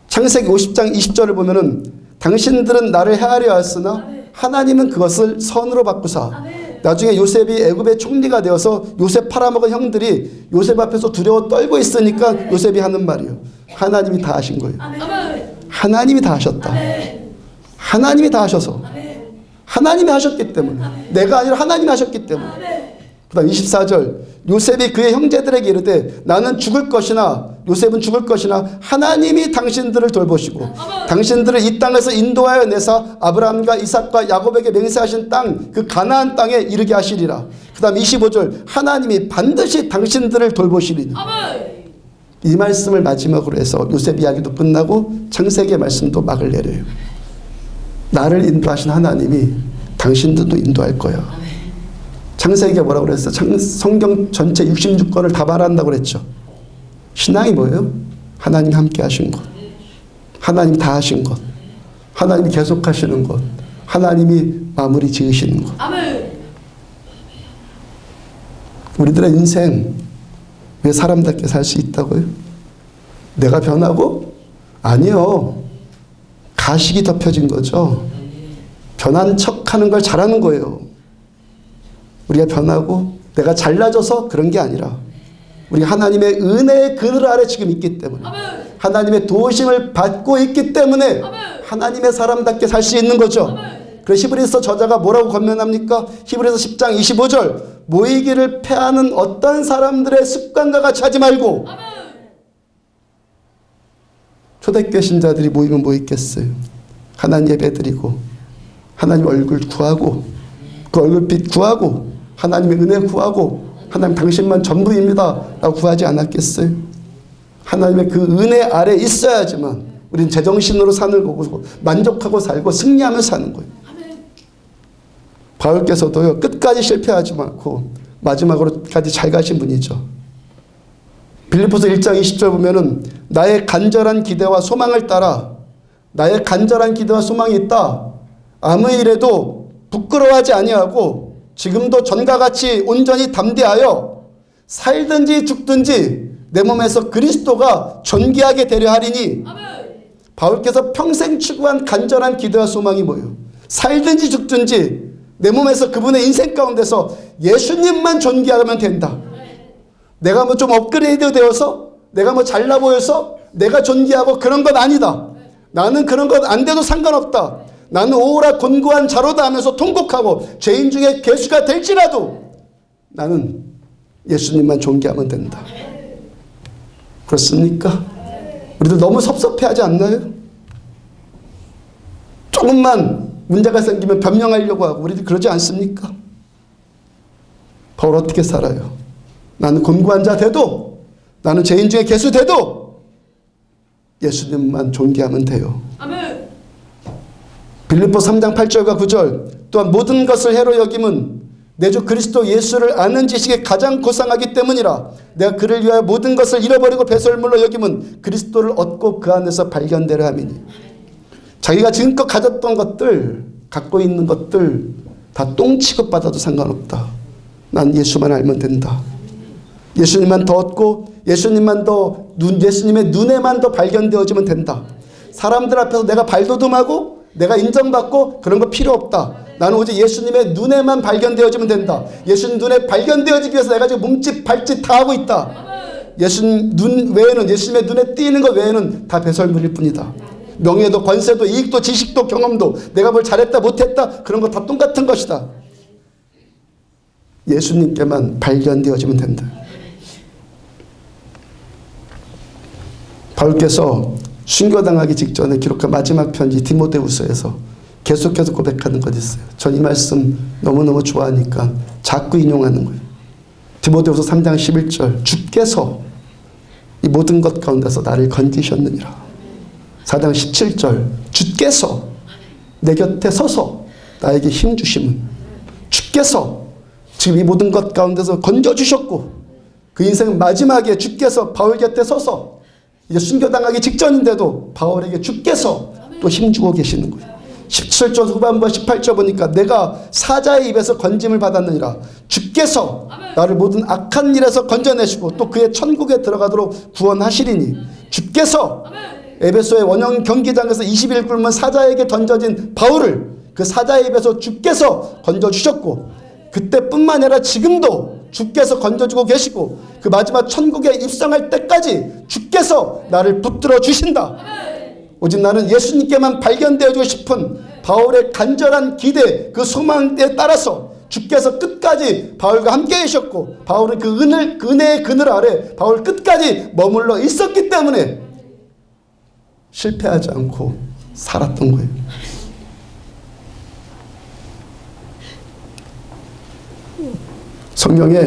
창세기 50장 20절을 보면은 당신들은 나를 해하려 하였으나 하나님은 그것을 선으로 바꾸사. 나중에 요셉이 애굽의 총리가 되어서 요셉 팔아먹은 형들이 요셉 앞에서 두려워 떨고 있으니까 요셉이 하는 말이에요. 하나님이 다 하신 거예요. 하나님이 다 하셨다. 하나님이 다 하셔서. 하나님이 하셨기 때문에. 내가 아니라 하나님이 하셨기 때문에. 그 다음 24절 요셉이 그의 형제들에게 이르되 나는 죽을 것이나 요셉은 죽을 것이나 하나님이 당신들을 돌보시고 당신들을 이 땅에서 인도하여 내사 아브라함과 이삭과 야곱에게 맹세하신 땅 그 가나안 땅에 이르게 하시리라. 그 다음 25절 하나님이 반드시 당신들을 돌보시리니. 이 말씀을 마지막으로 해서 요셉 이야기도 끝나고 창세기의 말씀도 막을 내려요. 나를 인도하신 하나님이 당신들도 인도할 거야. 창세기가 뭐라고 그랬어요? 성경 전체 66권을 다 말한다고 그랬죠. 신앙이 뭐예요? 하나님 함께 하신 것, 하나님 다 하신 것, 하나님이 계속 하시는 것, 하나님이 마무리 지으시는 것. 아멘. 우리들의 인생 왜 사람답게 살 수 있다고요? 내가 변하고? 아니요. 가식이 덮여진 거죠. 변한 척하는 걸 잘하는 거예요. 우리가 변하고 내가 잘나져서 그런 게 아니라 우리 하나님의 은혜의 그늘 아래 지금 있기 때문에, 아멘. 하나님의 도우심을 받고 있기 때문에 아멘. 하나님의 사람답게 살 수 있는 거죠. 아멘. 그래서 히브리서 저자가 뭐라고 권면합니까? 히브리서 10장 25절, 모이기를 패하는 어떤 사람들의 습관과 같이 하지 말고. 아멘. 초대교회 신자들이 모이면 뭐 있겠어요? 하나님 예배드리고 하나님 얼굴 구하고 그 얼굴빛 구하고 하나님의 은혜 구하고 하나님 당신만 전부입니다 라고 구하지 않았겠어요? 하나님의 그 은혜 아래 있어야지만 우리는 제정신으로 산을 보고 만족하고 살고 승리하며 사는 거예요. 바울께서도요, 끝까지 실패하지 않고 마지막으로까지 잘 가신 분이죠. 빌립보서 1장 20절 보면은 나의 간절한 기대와 소망을 따라, 나의 간절한 기대와 소망이 있다. 아무 일에도 부끄러워하지 아니하고 지금도 전과 같이 온전히 담대하여 살든지 죽든지 내 몸에서 그리스도가 존귀하게 되려 하리니. 바울께서 평생 추구한 간절한 기대와 소망이 뭐예요? 살든지 죽든지 내 몸에서 그분의 인생 가운데서 예수님만 존귀하면 된다. 내가 뭐 좀 업그레이드 되어서 내가 뭐 잘나 보여서 내가 존귀하고 그런 건 아니다. 나는 그런 것 안 돼도 상관없다. 나는 오라 곤고한 자로다 하면서 통곡하고 죄인 중에 괴수가 될지라도 나는 예수님만 존귀하면 된다. 그렇습니까? 우리들 너무 섭섭해하지 않나요? 조금만 문제가 생기면 변명하려고 하고 우리들 그러지 않습니까? 바울 어떻게 살아요? 나는 곤고한 자 돼도, 나는 죄인 중에 괴수 돼도 예수님만 존귀하면 돼요. 아멘. 빌립보 3장 8절과 9절, 또한 모든 것을 해로 여김은 내 주 그리스도 예수를 아는 지식이 가장 고상하기 때문이라. 내가 그를 위하여 모든 것을 잃어버리고 배설물로 여김은 그리스도를 얻고 그 안에서 발견되려 함이니. 자기가 지금껏 가졌던 것들, 갖고 있는 것들 다 똥 취급받아도 상관없다. 난 예수만 알면 된다. 예수님만 더 얻고 예수님의 눈에만 더 발견되어지면 된다. 사람들 앞에서 내가 발돋움하고 내가 인정받고 그런 거 필요 없다. 나는 오직 예수님의 눈에만 발견되어지면 된다. 예수님 눈에 발견되어지기 위해서 내가 지금 몸짓 발짓 다 하고 있다. 예수님 눈 외에는, 예수님의 눈에 띄는 것 외에는 다 배설물일 뿐이다. 명예도 권세도 이익도 지식도 경험도 내가 뭘 잘했다 못했다 그런 거 다 똑같은 것이다. 예수님께만 발견되어지면 된다. 바울께서 순교당하기 직전에 기록한 마지막 편지 디모데후서에서 계속해서 고백하는 것이 있어요. 전 이 말씀 너무너무 좋아하니까 자꾸 인용하는 거예요. 디모데후서 3장 11절, 주께서 이 모든 것 가운데서 나를 건지셨느니라. 4장 17절, 주께서 내 곁에 서서 나에게 힘 주심은, 주께서 지금 이 모든 것 가운데서 건져주셨고 그 인생 마지막에 주께서 바울 곁에 서서 이제 순교당하기 직전인데도 바울에게 주께서 또 힘주고 계시는 거예요. 17절 후반부 18절 보니까 내가 사자의 입에서 건짐을 받았느니라. 주께서 나를 모든 악한 일에서 건져내시고 또 그의 천국에 들어가도록 구원하시리니. 주께서 에베소의 원형 경기장에서 20일 굶은 사자에게 던져진 바울을 그 사자의 입에서 주께서 건져주셨고 그때뿐만 아니라 지금도 주께서 건져주고 계시고 그 마지막 천국에 입성할 때까지 주께서 나를 붙들어 주신다. 오직 나는 예수님께만 발견되어주고 싶은 바울의 간절한 기대, 그 소망에 따라서 주께서 끝까지 바울과 함께 계셨고 바울은 그 은혜의 그늘 아래 바울 끝까지 머물러 있었기 때문에 실패하지 않고 살았던 거예요. 성경에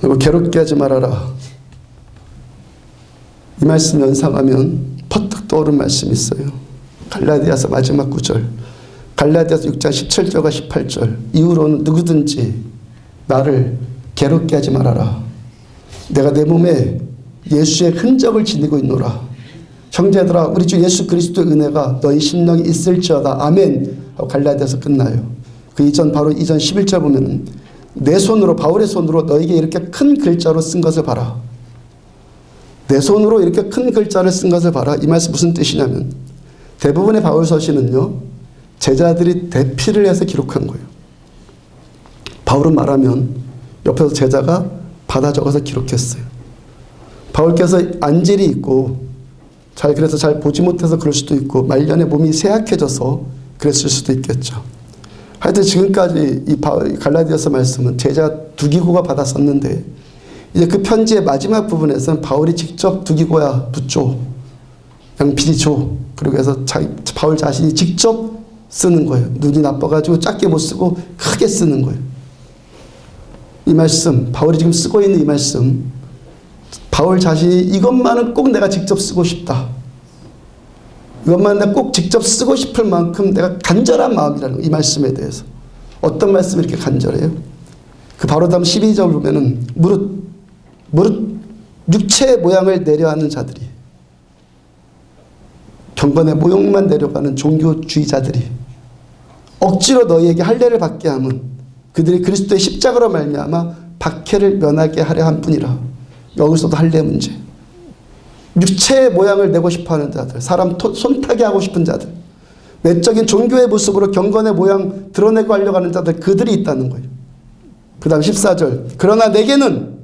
너무 괴롭게 하지 말아라, 이 말씀 연상하면 퍼뜩 떠오른 말씀이 있어요. 갈라디아서 마지막 구절, 갈라디아서 6장 17절과 18절 이후로는 누구든지 나를 괴롭게 하지 말아라. 내가 내 몸에 예수의 흔적을 지니고 있노라. 형제들아 우리 주 예수 그리스도의 은혜가 너희 심령에 있을지어다. 아멘 하고 갈라디아서 끝나요. 그 이전 바로 이전 11절 보면은 내 손으로 바울의 손으로 너에게 이렇게 큰 글자로 쓴 것을 봐라. 내 손으로 이렇게 큰 글자를 쓴 것을 봐라. 이 말씀 무슨 뜻이냐면 대부분의 바울 서신은요 제자들이 대피를 해서 기록한 거예요. 바울은 말하면 옆에서 제자가 받아 적어서 기록했어요. 바울께서 안질이 있고 그래서 잘 보지 못해서 그럴 수도 있고 말년에 몸이 쇠약해져서 그랬을 수도 있겠죠. 하여튼 지금까지 이 갈라디아서 말씀은 제자 두기고가 받아 썼는데 이제 그 편지의 마지막 부분에서는 바울이 직접 두기고야 붙줘 양피디 줘 그리고 해서 바울 자신이 직접 쓰는 거예요. 눈이 나빠가지고 작게 못 쓰고 크게 쓰는 거예요. 이 말씀 바울이 지금 쓰고 있는 이 말씀 바울 자신이 이것만은 꼭 내가 직접 쓰고 싶다. 이것만 내가 꼭 직접 쓰고 싶을 만큼 내가 간절한 마음이라는 거예요. 이 말씀에 대해서. 어떤 말씀이 이렇게 간절해요? 그 바로 다음 12절 보면은 무릇 육체의 모양을 내려하는 자들이 경건의 모형만 내려가는 종교주의자들이 억지로 너희에게 할례를 받게 함은 그들이 그리스도의 십자가로 말미암아 박해를 면하게 하려 한 뿐이라. 여기서도 할례 문제. 육체의 모양을 내고 싶어하는 자들, 사람 손타게 하고 싶은 자들, 외적인 종교의 모습으로 경건의 모양 드러내고 하려고 하는 자들 그들이 있다는 거예요. 그 다음 14절 그러나 내게는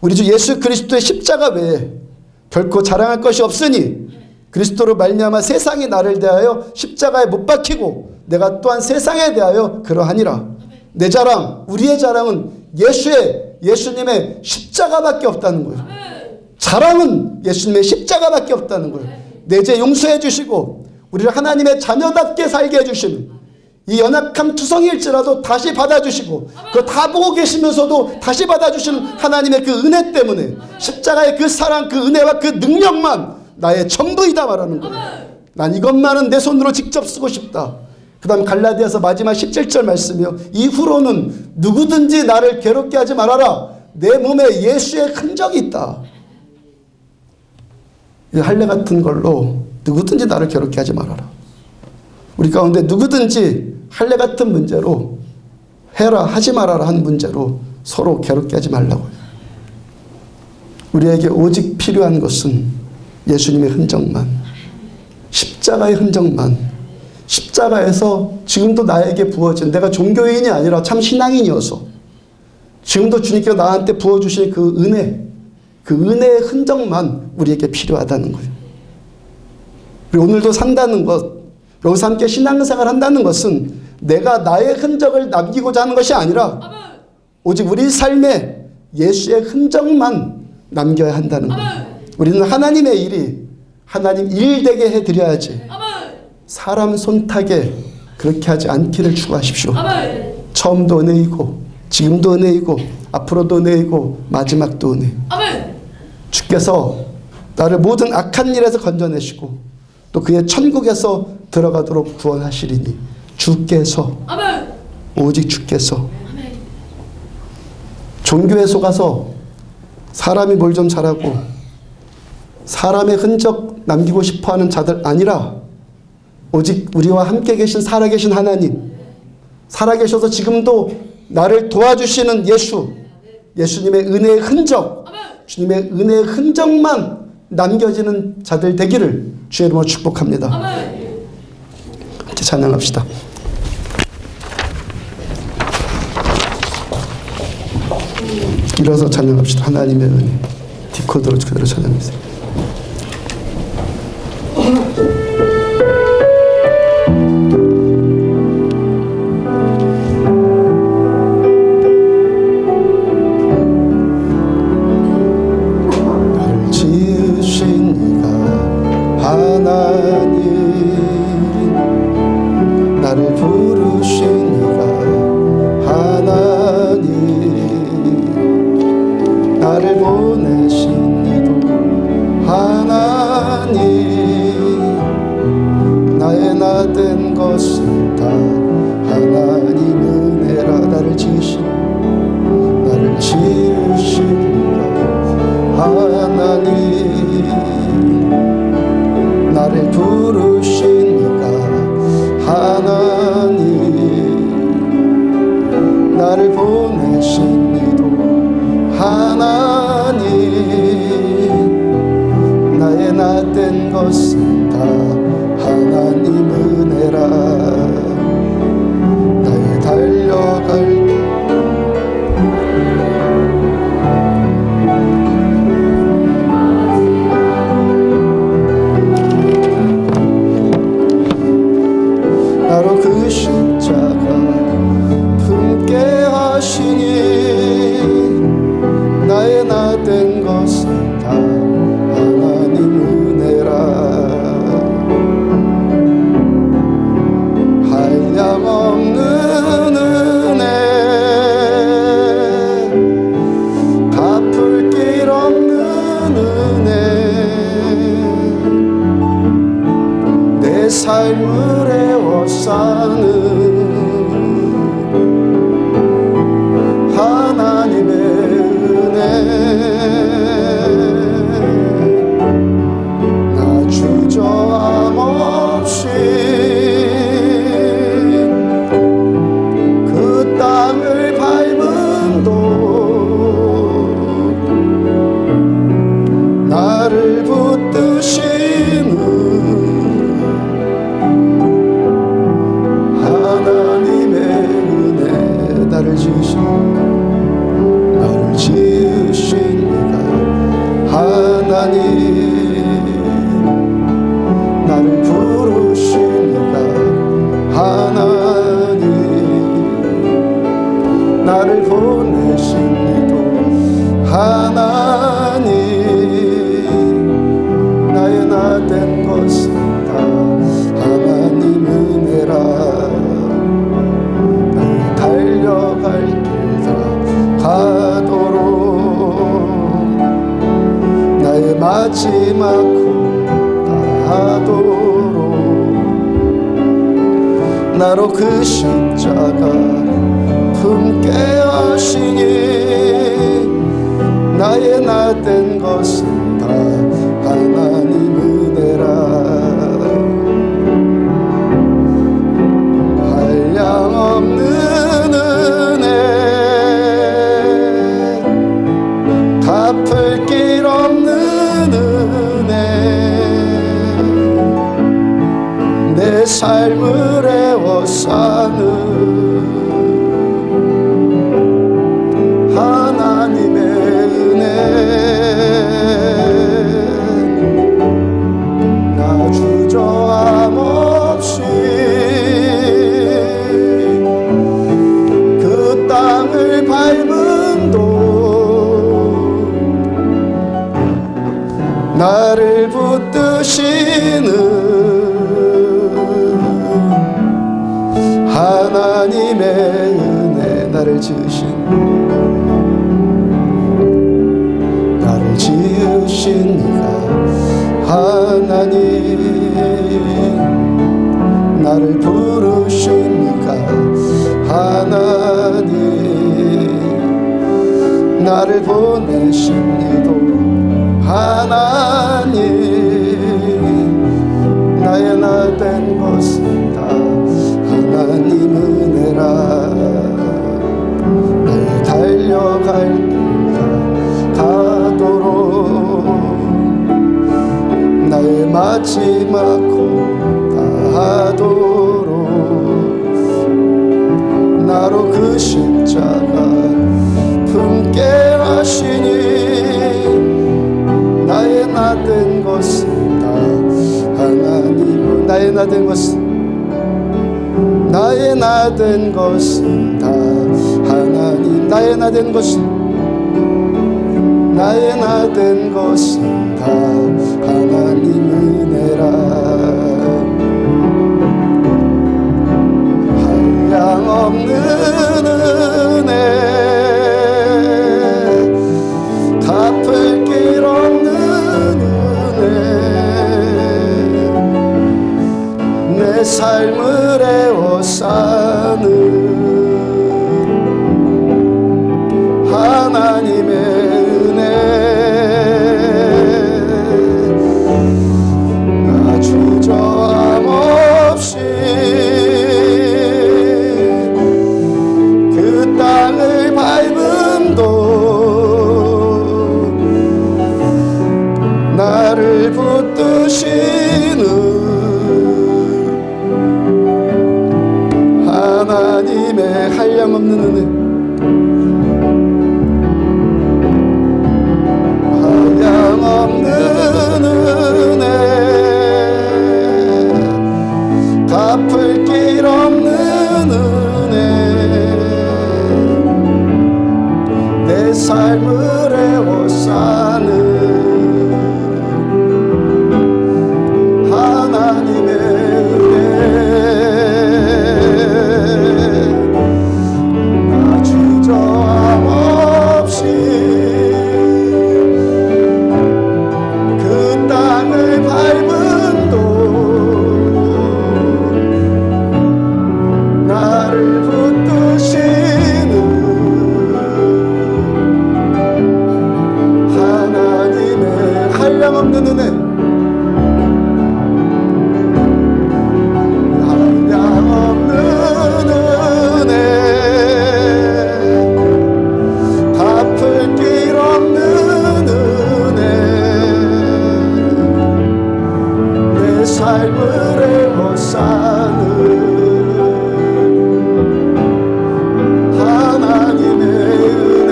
우리 주 예수 그리스도의 십자가 외에 결코 자랑할 것이 없으니 그리스도로 말미암아 세상이 나를 대하여 십자가에 못 박히고 내가 또한 세상에 대하여 그러하니라. 내 자랑, 우리의 자랑은 예수님의 십자가밖에 없다는 거예요. 자랑은 예수님의 십자가밖에 없다는 거예요. 내 죄 용서해 주시고 우리를 하나님의 자녀답게 살게 해주시는 이 연약한 투성일지라도 다시 받아주시고 그거 다 보고 계시면서도 다시 받아주시는 하나님의 그 은혜 때문에 십자가의 그 사랑, 그 은혜와 그 능력만 나의 전부이다 말하는 거예요. 난 이것만은 내 손으로 직접 쓰고 싶다. 그 다음 갈라디아서 마지막 17절 말씀이요. 이후로는 누구든지 나를 괴롭게 하지 말아라. 내 몸에 예수의 흔적이 있다. 이 할례 같은 걸로 누구든지 나를 괴롭게 하지 말아라. 우리 가운데 누구든지 할례 같은 문제로 해라 하지 말아라 한 문제로 서로 괴롭게 하지 말라고요. 우리에게 오직 필요한 것은 예수님의 흔적만, 십자가의 흔적만, 십자가에서 지금도 나에게 부어진, 내가 종교인이 아니라 참 신앙인이어서 지금도 주님께서 나한테 부어주신 그 은혜, 그 은혜의 흔적만 우리에게 필요하다는 거예요. 그리고 오늘도 산다는 것, 여기서 함께 신앙생활을 한다는 것은 내가 나의 흔적을 남기고자 하는 것이 아니라 오직 우리 삶에 예수의 흔적만 남겨야 한다는 거예요. 우리는 하나님의 일이 하나님 일 되게 해드려야지 사람 손타게 그렇게 하지 않기를 추구하십시오. 처음도 은혜이고 지금도 은혜이고 앞으로도 은혜이고 마지막도 은혜. 주께서 나를 모든 악한 일에서 건져내시고 또 그의 천국에서 들어가도록 구원하시리니 주께서 오직 주께서 종교에 속아서 사람이 뭘 좀 잘하고 사람의 흔적 남기고 싶어하는 자들 아니라 오직 우리와 함께 계신 살아계신 하나님, 살아계셔서 지금도 나를 도와주시는 예수님의 은혜의 흔적, 주님의 은혜의 흔적만 남겨지는 자들 되기를 주의 이름으로 축복합니다. 같이 찬양합시다. 일어서 찬양합시다. 하나님의 은혜. 디코드로 그대로 찬양해주세요. 나를 보내신 이도 나를 보내신 이도 하나님, 나의 나된 것은 다 하나님 은혜라. 나의 달려갈 나로 그 십자가 품게 하시니, 나의 나된 것은 다 하나님 은혜라. 한량없는 은혜, 갚을 길 없는 은혜, 내 삶을 애워싸는 하나님의 은혜. 나 주저함 없이 그 땅을 밟은 곳, 나를 붙드시는 하나님의 은혜. 나를 지으신 이가 하나님, 나를 부르신 이가 하나님, 나를 보내신 이도 하나님, 나의 나된 것은 다 하나님 은혜라. 달려갈 길 다 가도록, 나의 마지막 다 하도록, 나로 그 십자가 품게 하시니, 나의 나된 것은 다 하나님 은혜라. 한량없는 은혜, 갚을 길 없는 은혜, 내 삶을 애워싸는 하나님의 은혜. 나 주저함 없이 그 땅을 밟은 곳, 나를 붙드시는 하나님의 은혜. 나를 지으신 이가 하나님, 나를 부르신 이가 하나님, 나를 보내신 이도 하나님, 나의 나된 것은 다 하나님 은혜라. 나의 달려갈 길 가도록, 나의 마지막 다 하도록, 나로 그 십자가 품게 하시니, 나의 나된 것은 다 하나님. 나의 나된 것은 다 하나님, 나의 나된 것은 다 하나님 은혜라. 한량없는 은혜, 갚을 길 없는 은혜, 내 삶을 애워싸는 하나님의 은혜. 나 주저함 없이 하나님의 한량없는 은혜, 한량없는 은혜, 갚을 길 없는 은혜, 내 삶을 에워싸는 하나님의 한량없는 은혜, 한량없는 은혜, 갚을 길 없는 은혜, 내 삶을 에워싸는 하나님의 은혜,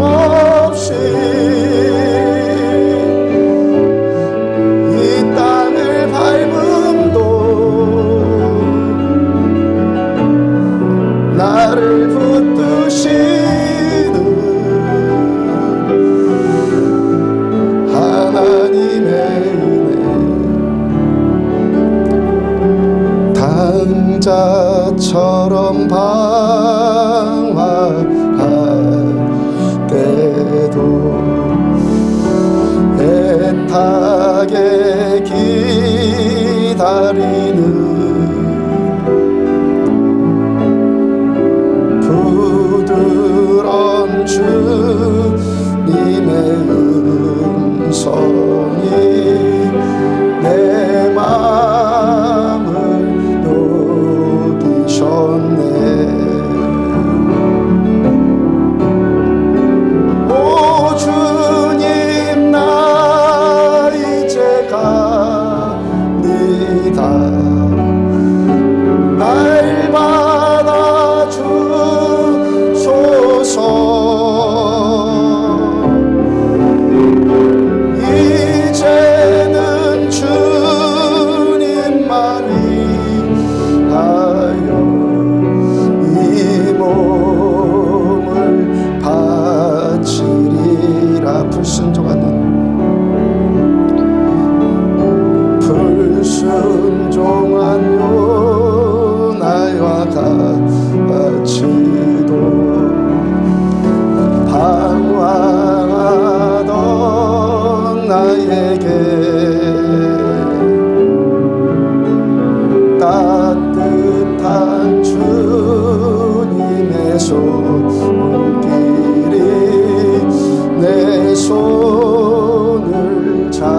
없이 이 땅을 밟음도 나를 붙드시는 하나님의 은혜, 당자처럼 방황할 때도 애타게 기다리는 부드러운 주님의 음성이 내 마음을 녹이셨네. 날 받아주소서. 이제는 주님만 위하여 이 몸을 바치리라. 불순종하는 불순종한 요나와 같이도 방황하던 나에게 따뜻한 주님의 손길이 내 손을 잡으셨네.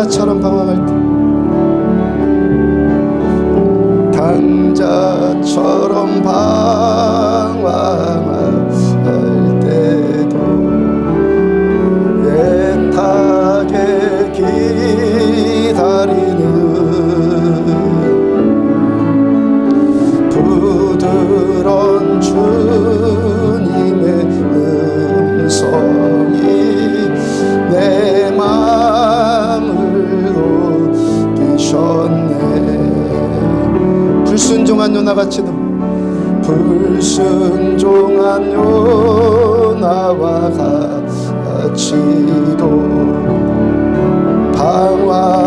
당자처럼 방황할 때, 당자처럼 방황할 때도 애타게 기다리는 부드러운 주님의 음성이 내 마음을 녹이셨네. 불순종한 요나같이도, 불순종한 요나와 같이도 방황하던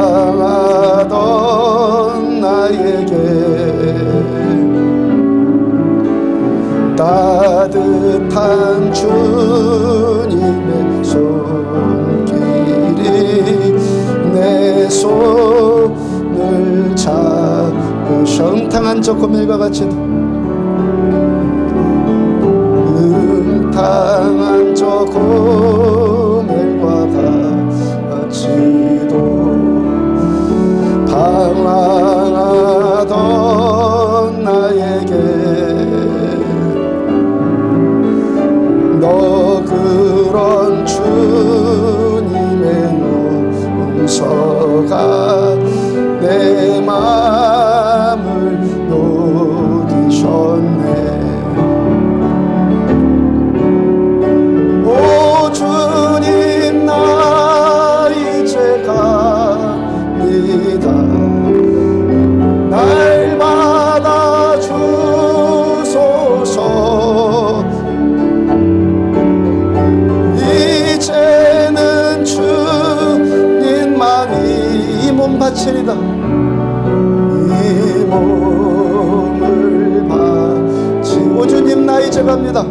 나에게 따뜻한 주님의 손길이 내 손을 잡으셔. 음탕한 저 고멜과 같이도, 음탕한 저 고멜과 같이도 방황하던 나에게 너그런 주님의 용서가 내 마음을 녹이셨네. 오 주님, 나 이제 갑니다. 날 받아주소서. 이제는 주님만이 이 몸 바치리다. 이 몸을 바치고 주님, 나 이제 갑니다.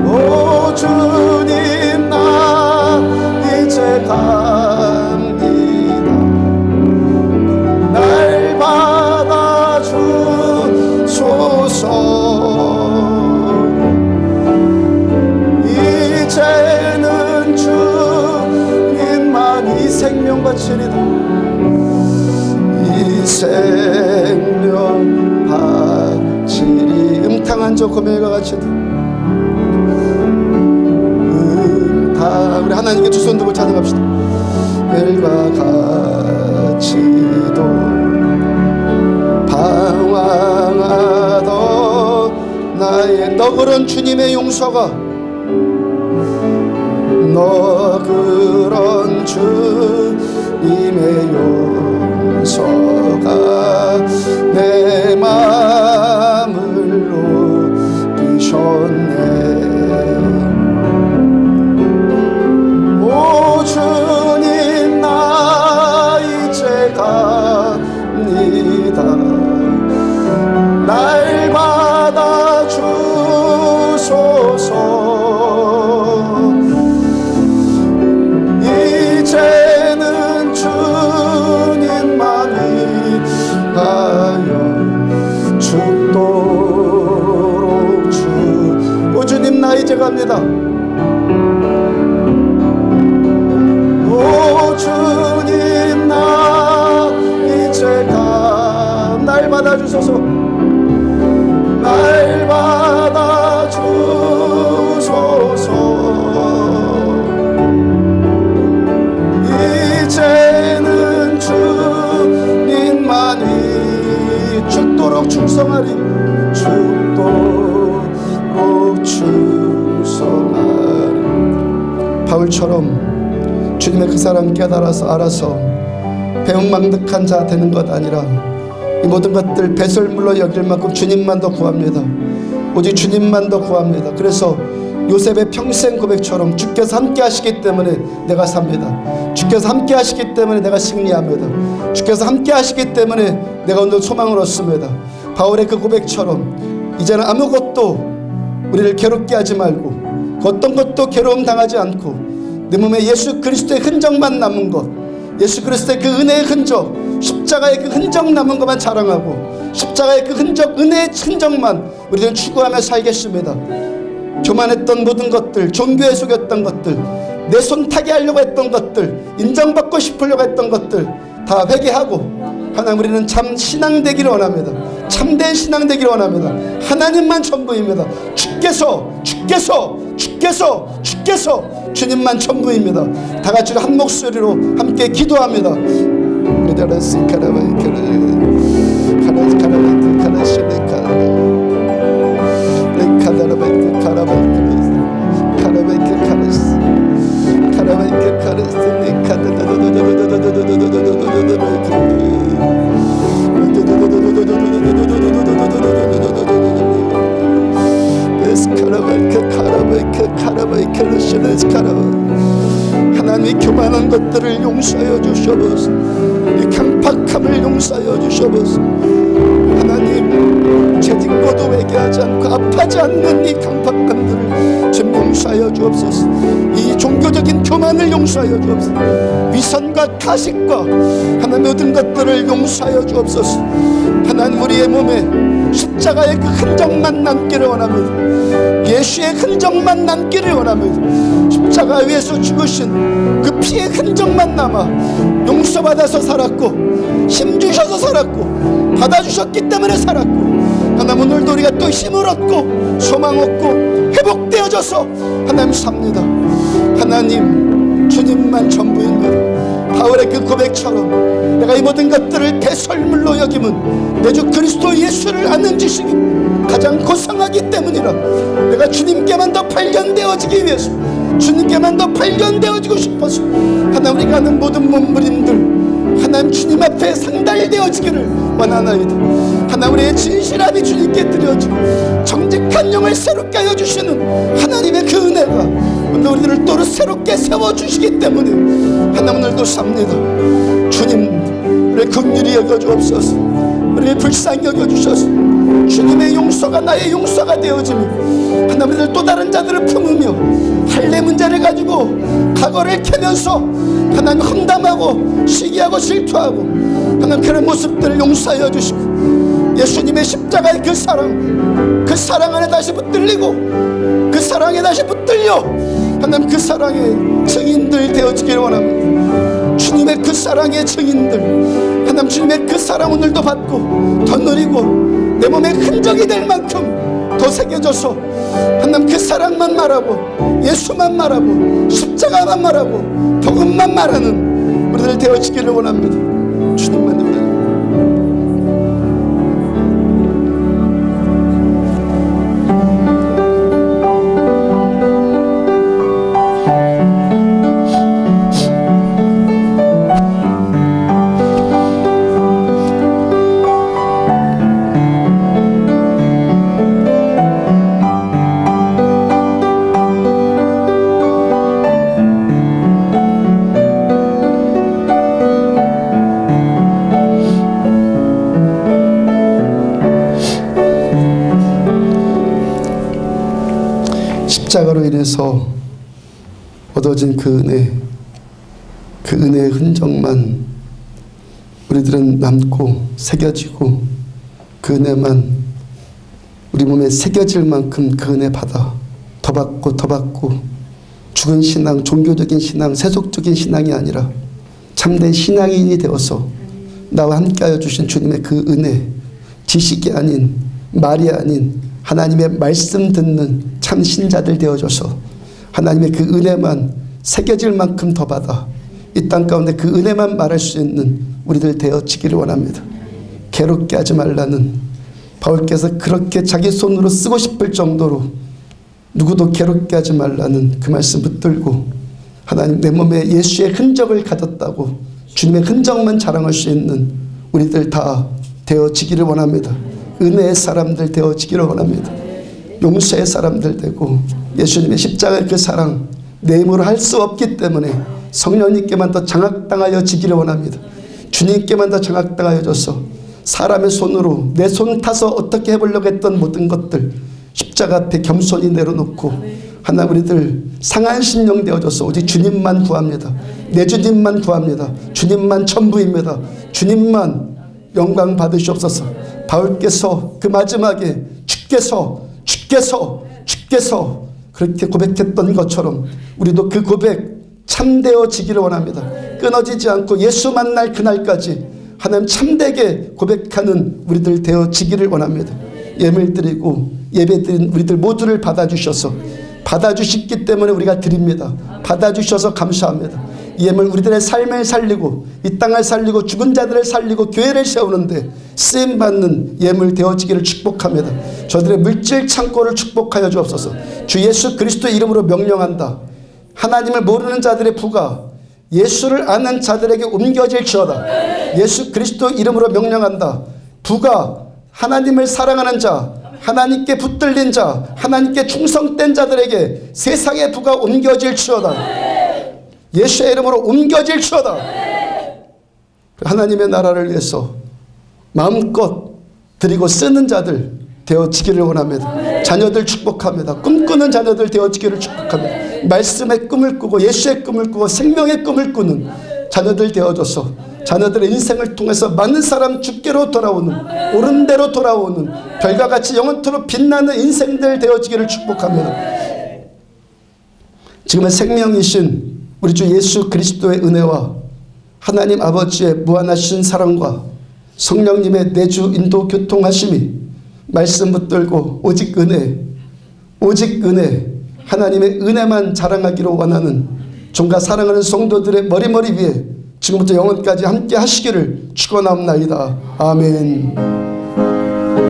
오 주님, 나 이제 갑니다. 날 받아주소서. 이제는 주님만이 생명 바치리다. 이 생명 바치리. 음탕한 저 고멜과 같이도, 우리 하나님께 두 손 들고 찬양합시다. 멜과 같이도 방황하던 나의 너그런 주님의 용서가, 너그런 주님의 용서가 내 마음을 녹이셨네. 오 주님, 나 이제 갑니다. 날 받아주소서. 이제는 주님만이 가요 죽도록 오 주님, 나 이제 갑니다. 오 주님, 나 이제 날 받아주소서. 날 받아주소서. 이제는 주님만이 죽도록 충성하리. 죽도록 충성하리. 바울처럼 주님의 그 사랑 깨달아서 알아서 배은망덕한 자 되는 것 아니라 이 모든 것들 배설물로 여길 만큼 주님만 더 구합니다. 오직 주님만 더 구합니다. 그래서 요셉의 평생 고백처럼 주께서 함께 하시기 때문에 내가 삽니다. 주께서 함께 하시기 때문에 내가 승리합니다. 주께서 함께 하시기 때문에 내가 오늘 소망을 얻습니다. 바울의 그 고백처럼 이제는 아무것도 우리를 괴롭게 하지 말고 어떤 것도 괴로움 당하지 않고 내 몸에 예수 그리스도의 흔적만 남은 것, 예수 그리스도의 그 은혜의 흔적, 십자가의 그 흔적 남은 것만 자랑하고 십자가의 그 흔적, 은혜의 흔적만 우리들은 추구하며 살겠습니다. 교만했던 모든 것들, 종교에 속였던 것들 내 손 타게 하려고 했던 것들, 인정받고 싶으려고 했던 것들 다 회개하고 하나님 우리는 참 신앙 되기를 원합니다. 참된 신앙 되기를 원합니다. 하나님만 전부입니다. 주께서 주님만 전부입니다. 다 같이 한 목소리로 함께 기도합니다. 하나님의 교만한 것들을 용서하여 주셔서 이 강팍함을 용서하여 주셔서 하나님 죄짓고도 회개하지 않고 아파하지 않는 이 강팍함들을 좀 용서하여 주옵소서. 이 종교적인 교만을 용서하여 주옵소서. 위선과 가식과 하나님 모든 것들을 용서하여 주옵소서. 하나님 우리의 몸에 십자가의 그 흔적만 남기를 원합니다. 예수의 흔적만 남기를 원합니다. 십자가 위에서 죽으신 그 피의 흔적만 남아 용서받아서 살았고 힘주셔서 살았고 받아주셨기 때문에 살았고 하나님 오늘도 우리가 또 힘을 얻고 소망 얻고 회복되어져서 하나님 삽니다. 하나님 주님만 전부입니다. 바울의 그 고백처럼 내가 이 모든 것들을 대설물로 여김은 내 주 그리스도 예수를 아는 지식이 가장 고상하기 때문이라. 내가 주님께만 더 발견되어지기 위해서 주님께만 더 발견되어지고 싶어서 하나님 우리가 아는 모든 몸부림들 하나님 주님 앞에 상달되어지기를 원하나이다. 하나님 우리의 진실함이 주님께 드려지고 정직한 영을 새롭게 하여 주시는 하나님의 그 은혜가 오늘 우리들을 또 새롭게 세워주시기 때문에 하나님 오늘도 삽니다. 주님 우리의 긍휼히 여겨주옵소서. 우리의 불쌍히 여겨주셔서 주님의 용서가 나의 용서가 되어지며 하나님 우리들 또 다른 자들을 품으며 할례 문제를 가지고 과거를 캐면서 하나님 험담하고 시기하고 질투하고 하나님 그런 모습들을 용서하여 주시고 예수님의 십자가의 그 사랑 안에 다시 붙들리고 그 사랑에 다시 붙들려 하나님 그 사랑의 증인들 되어지기를 원합니다. 주님의 그 사랑의 증인들 하나님 주님의 그 사랑 오늘도 받고 더 누리고 내 몸에 흔적이 될 만큼 더 새겨져서 하나님 그 사랑만 말하고 예수만 말하고 십자가만 말하고 복음만 말하는 우리들 되어지기를 원합니다. 주님만 입니다. 십자가로 인해서 얻어진 그 은혜의 흔적만 우리들은 남고 새겨지고 그 은혜만 우리 몸에 새겨질 만큼 그 은혜 받아 더 받고 죽은 신앙, 종교적인 신앙, 세속적인 신앙이 아니라 참된 신앙인이 되어서 나와 함께하여 주신 주님의 그 은혜, 지식이 아닌 말이 아닌 하나님의 말씀 듣는 참 신자들 되어줘서 하나님의 그 은혜만 새겨질 만큼 더 받아 이 땅 가운데 그 은혜만 말할 수 있는 우리들 되어지기를 원합니다. 괴롭게 하지 말라는 바울께서 그렇게 자기 손으로 쓰고 싶을 정도로 누구도 괴롭게 하지 말라는 그 말씀 붙들고 하나님 내 몸에 예수의 흔적을 가졌다고 주님의 흔적만 자랑할 수 있는 우리들 다 되어지기를 원합니다. 은혜의 사람들 되어지기를 원합니다. 용서의 사람들 되고 예수님의 십자가의 그 사랑 내 힘으로 할 수 없기 때문에 성령님께만 더 장악당하여 지기를 원합니다. 주님께만 더 장악당하여 져서 사람의 손으로 내 손 타서 어떻게 해보려고 했던 모든 것들 십자가 앞에 겸손히 내려놓고 하나 우리들 상한 심령 되어져서 오직 주님만 구합니다. 내 주님만 구합니다. 주님만 전부입니다. 주님만 영광 받으시옵소서. 바울께서 그 마지막에 주께서 그렇게 고백했던 것처럼 우리도 그 고백 참되어지기를 원합니다. 끊어지지 않고 예수 만날 그날까지 하나님 참되게 고백하는 우리들 되어지기를 원합니다. 예물 드리고 예배 드린 우리들 모두를 받아주셔서, 받아주셨기 때문에 우리가 드립니다. 받아주셔서 감사합니다. 예물 우리들의 삶을 살리고 이 땅을 살리고 죽은 자들을 살리고 교회를 세우는데 쓰임받는 예물 되어지기를 축복합니다. 저들의 물질 창고를 축복하여 주옵소서. 주 예수 그리스도의 이름으로 명령한다. 하나님을 모르는 자들의 부가 예수를 아는 자들에게 옮겨질지어다. 예수 그리스도 이름으로 명령한다. 부가 하나님을 사랑하는 자, 하나님께 붙들린 자, 하나님께 충성된 자들에게 세상의 부가 옮겨질지어다. 예수의 이름으로 옮겨질지어다. 하나님의 나라를 위해서 마음껏 드리고 쓰는 자들 되어지기를 원합니다. 자녀들 축복합니다. 꿈꾸는 자녀들 되어지기를 축복합니다. 말씀의 꿈을 꾸고 예수의 꿈을 꾸고 생명의 꿈을 꾸는 자녀들 되어줘서 자녀들의 인생을 통해서 많은 사람 주께로 돌아오는, 옳은 대로 돌아오는 별과 같이 영원토록 빛나는 인생들 되어지기를 축복합니다. 지금은 생명이신 우리 주 예수 그리스도의 은혜와 하나님 아버지의 무한하신 사랑과 성령님의 내주 인도 교통하심이 말씀 붙들고 오직 은혜, 오직 은혜, 하나님의 은혜만 자랑하기로 원하는 종과 사랑하는 성도들의 머리머리 위에 지금부터 영원까지 함께 하시기를 축원합니다. 아멘.